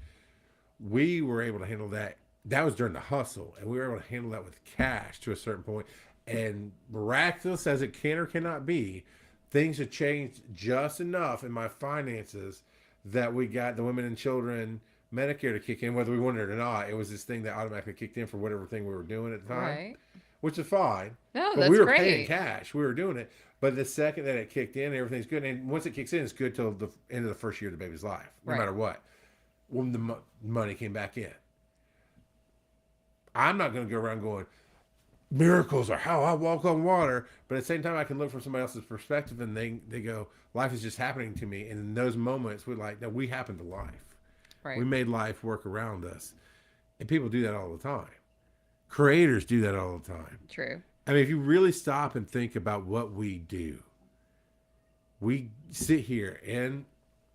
we were able to handle that. That was during the hustle, and we were able to handle that with cash to a certain point. And miraculous as it can or cannot be, things have changed just enough in my finances that we got the women and children Medicare to kick in, whether we wanted it or not. It was this thing that automatically kicked in for whatever thing we were doing at the time, Right. which is fine. No, But that's we were paying great. cash. We were doing it. But the second that it kicked in, everything's good. And once it kicks in, it's good till the end of the first year of the baby's life, no Right. matter what. When the money came back in, I'm not going to go around going, miracles are how I walk on water. But at the same time, I can look from somebody else's perspective and they go, life is just happening to me. And in those moments, we're like, no, we happen to life. Right. We made life work around us. And people do that all the time. Creators do that all the time. True. I mean, if you really stop and think about what we do, we sit here in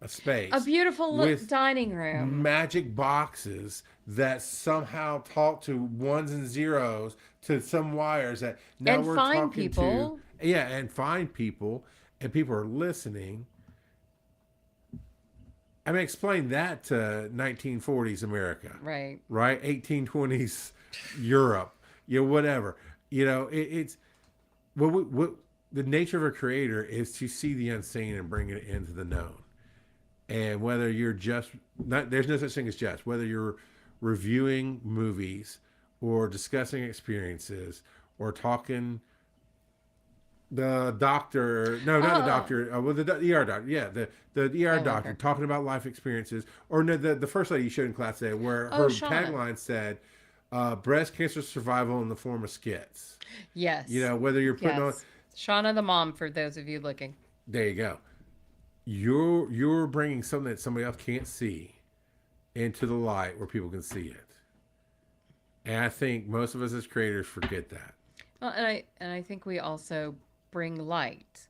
a space, A beautiful with dining room. magic boxes that somehow talk to ones and zeros to some wires that now And we're find talking people. to. Yeah, and find people, and people are listening. I mean, explain that to 1940s America, Right. right? 1820s Europe, whatever. It's what the nature of a creator is to see the unseen and bring it into the known. And whether you're just not, there's no such thing as just, whether you're reviewing movies or discussing experiences or talking the doctor, no, not the doctor, well, the ER doctor, yeah, the ER I love doctor her. talking about life experiences, or no, the first lady you showed in class today, where Oh, her Shauna. tagline said, breast cancer survival in the form of skits. Yes. Whether you're putting on, Yes. Shauna the mom, for those of you looking. there you go. You're bringing something that somebody else can't see into the light where people can see it. And I think most of us as creators forget that. Well, and I think we also bring light.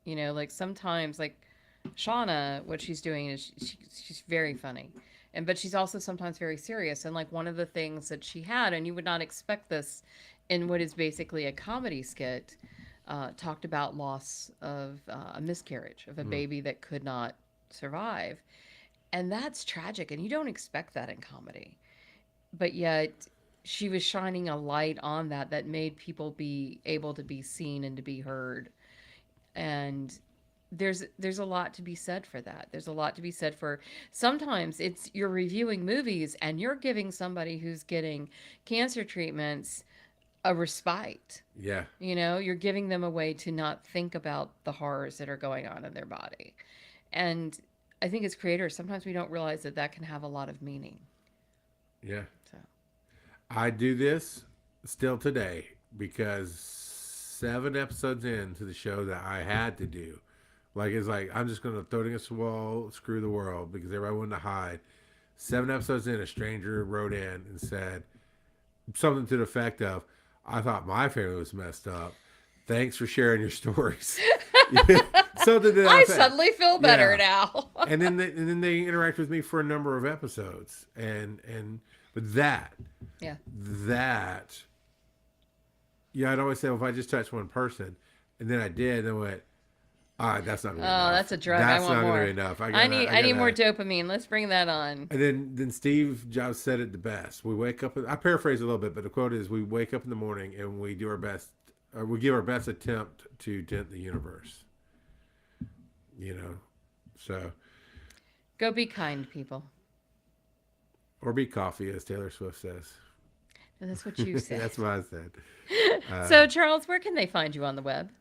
Like sometimes, like Shauna, what she's doing is she's very funny, but she's also sometimes very serious. And like one of the things that she had, and you would not expect this in what is basically a comedy skit, talked about loss of a miscarriage of a baby that could not survive, and that's tragic. And you don't expect that in comedy, but yet she was shining a light on that made people be able to be seen and to be heard. And there's a lot to be said for that. There's a lot to be said for, sometimes it's, you're reviewing movies and you're giving somebody who's getting cancer treatments a respite. Yeah. You're giving them a way to not think about the horrors that are going on in their body. And I think as creators, sometimes we don't realize that can have a lot of meaning. Yeah. So I do this still today because 7 episodes into the show that I had to do. It's like, I'm just going to throw it against the wall, screw the world, because everybody wanted to hide. 7 episodes in, a stranger wrote in and said something to the effect of, I thought my family was messed up. Thanks for sharing your stories. Something to that I effect. suddenly feel better Yeah. now. and then they interact with me for a number of episodes, but that Yeah. I'd always say, well, if I just touched one person, and then I did, then I went, all right, that's not gonna be enough. That's a drug. That's I want not more. gonna be enough. I need more dopamine. Let's bring that on. And then Steve Jobs said it the best. We wake up. I paraphrase a little bit, but the quote is: "We wake up in the morning and we do our best. We give our best attempt to dent the universe." So Go be kind, people. Or be coffee, as Taylor Swift says. And that's what you said. That's what I said. So, Charles, where can they find you on the web?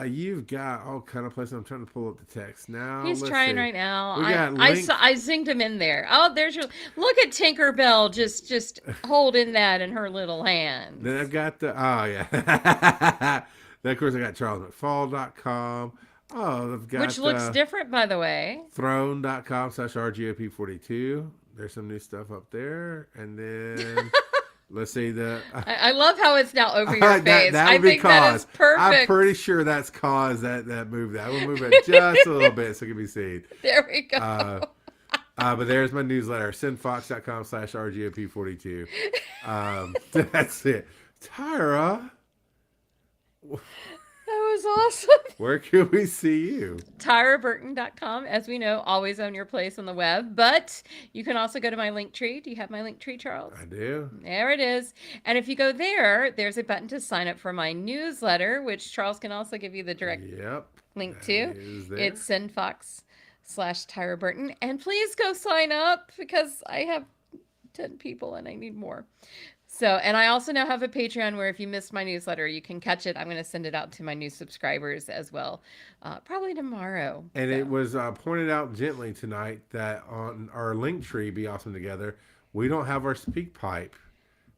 You've got all kind of places. I'm trying to pull up the text now. He's Let's trying see. right now. We got I link. zinged him in there. Oh, there's your look at Tinkerbell just holding that in her little hand. Then I've got the yeah. Then of course I got charlesmcfall.com. Oh, I've got Which looks different, by the way. throne.com/rgop42. There's some new stuff up there, and then. Let's see I love how it's now over your face. That I would be think that is cause. perfect. I'm pretty sure that's cause that move. That will move it just a little bit so it can be seen. There we go. But there's my newsletter, sendfox.com/rgop42. That's it. Tyra, That was awesome. where can we see you? TyraBurton.com. As we know, always own your place on the web. But you can also go to my link tree. Do you have my link tree, Charles? I do. There it is. And if you go there, there's a button to sign up for my newsletter, which Charles can also give you the direct link to. It's SendFox/Tyra Burton. And please go sign up because I have 10 people and I need more. So, and I also now have a Patreon where if you missed my newsletter, you can catch it. I'm going to send it out to my new subscribers as well, probably tomorrow. And it was pointed out gently tonight that on our link tree, Be Awesome Together, we don't have our SpeakPipe,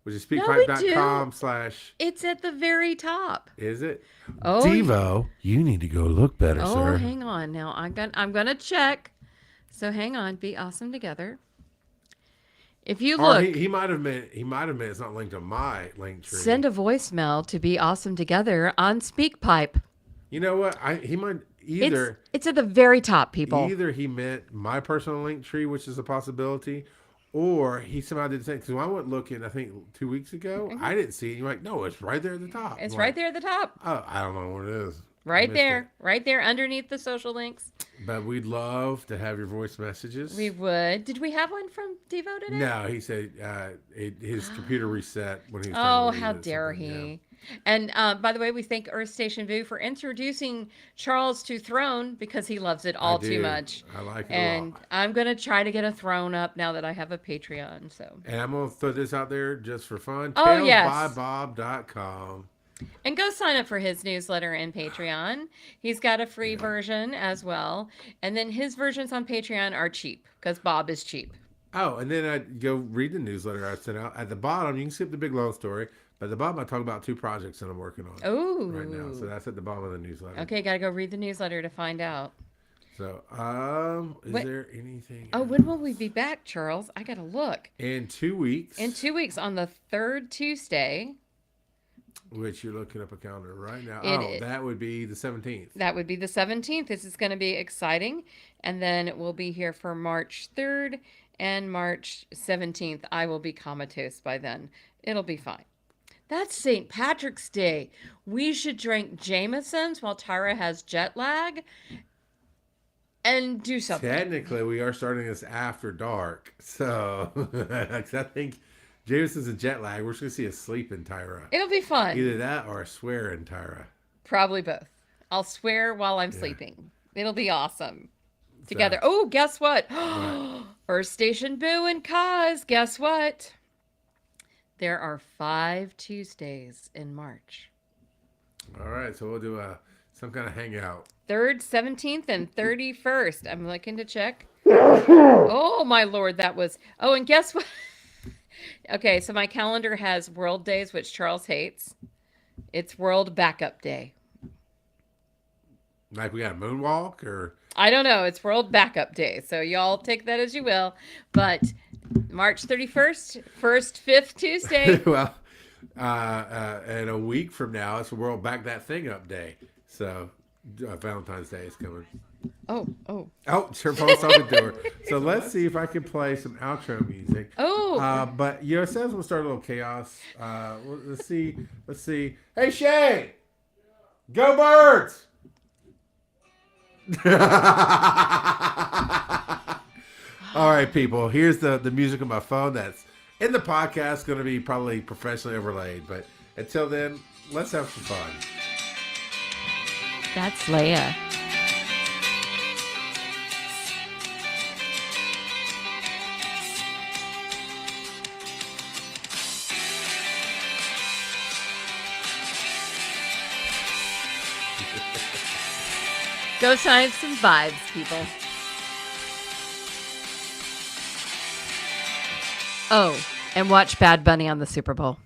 which is speakpipe.com/ It's at the very top. Is it? Oh, Devo, you need to go look better, sir. Oh, hang on now. I'm gonna check. So hang on. Be Awesome Together. If you look, he might have meant it's not linked to my link tree. Send a voicemail to Be Awesome Together on SpeakPipe. You know what? He might either it's at the very top, people. Either he meant my personal link tree, which is a possibility, or he somehow did the same. Because when I went looking, I think 2 weeks ago, I didn't see it. You're like, no, it's right there at the top. It's right there at the top. Oh, I don't know what it is. Right there underneath the social links. But we'd love to have your voice messages. We would. Did we have one from Devo today? No, he said his computer reset when he was Oh, how dare he. Yeah. And by the way, we thank Earth Station Vu for introducing Charles to Throne because he loves it all too much. I like it and a lot. I'm going to try to get a Throne up now that I have a Patreon. So. And I'm going to throw this out there just for fun. Oh, yes. TalesByBob.com. And go sign up for his newsletter and Patreon. He's got a free version as well. And then his versions on Patreon are cheap because Bob is cheap. Oh, and then I go read the newsletter I sent out. At the bottom, you can skip the big long story. But at the bottom, I talk about 2 projects that I'm working on right now. So that's at the bottom of the newsletter. Okay, got to go read the newsletter to find out. So, is there anything else? When will we be back, Charles? I got to look. In 2 weeks. In 2 weeks, on the 3rd Tuesday. Which you're looking up a calendar right now. That would be the 17th. That would be the 17th. This is going to be exciting. And then we'll be here for March 3rd and March 17th. I will be comatose by then. It'll be fine. That's St. Patrick's Day. We should drink Jameson's while Tyra has jet lag and do something. Technically, we are starting this after dark. So, I think Jameson's a jet lag. We're just going to see a sleep in Tyra. It'll be fun. Either that or a swear in Tyra. Probably both. I'll swear while I'm sleeping. It'll be awesome. Together. Oh, guess what? Earth Station Boo and Kaz. Guess what? There are 5 Tuesdays in March. All right. So we'll do some kind of hangout. 3rd, 17th, and 31st. I'm looking to check. Oh, my Lord. That was... Oh, and guess what? Okay, so my calendar has World Days, which Charles hates. It's World Backup Day. Like we got a moonwalk or... I don't know. It's World Backup Day. So y'all take that as you will. But March 31st, 1st, 5th Tuesday. Well, and a week from now, it's World Back That Thing Up Day. So Valentine's Day is coming. Oh. Oh, her phone's talking to her. So let's see if I can play some outro music. Oh. But, it says we'll start a little chaos. Let's see. Hey, Shay! Go Birds! All right, people. Here's the music on my phone that's in the podcast. Going to be probably professionally overlaid. But until then, let's have some fun. That's Leia. Go Science and vibes, people. Oh, and watch Bad Bunny on the Super Bowl.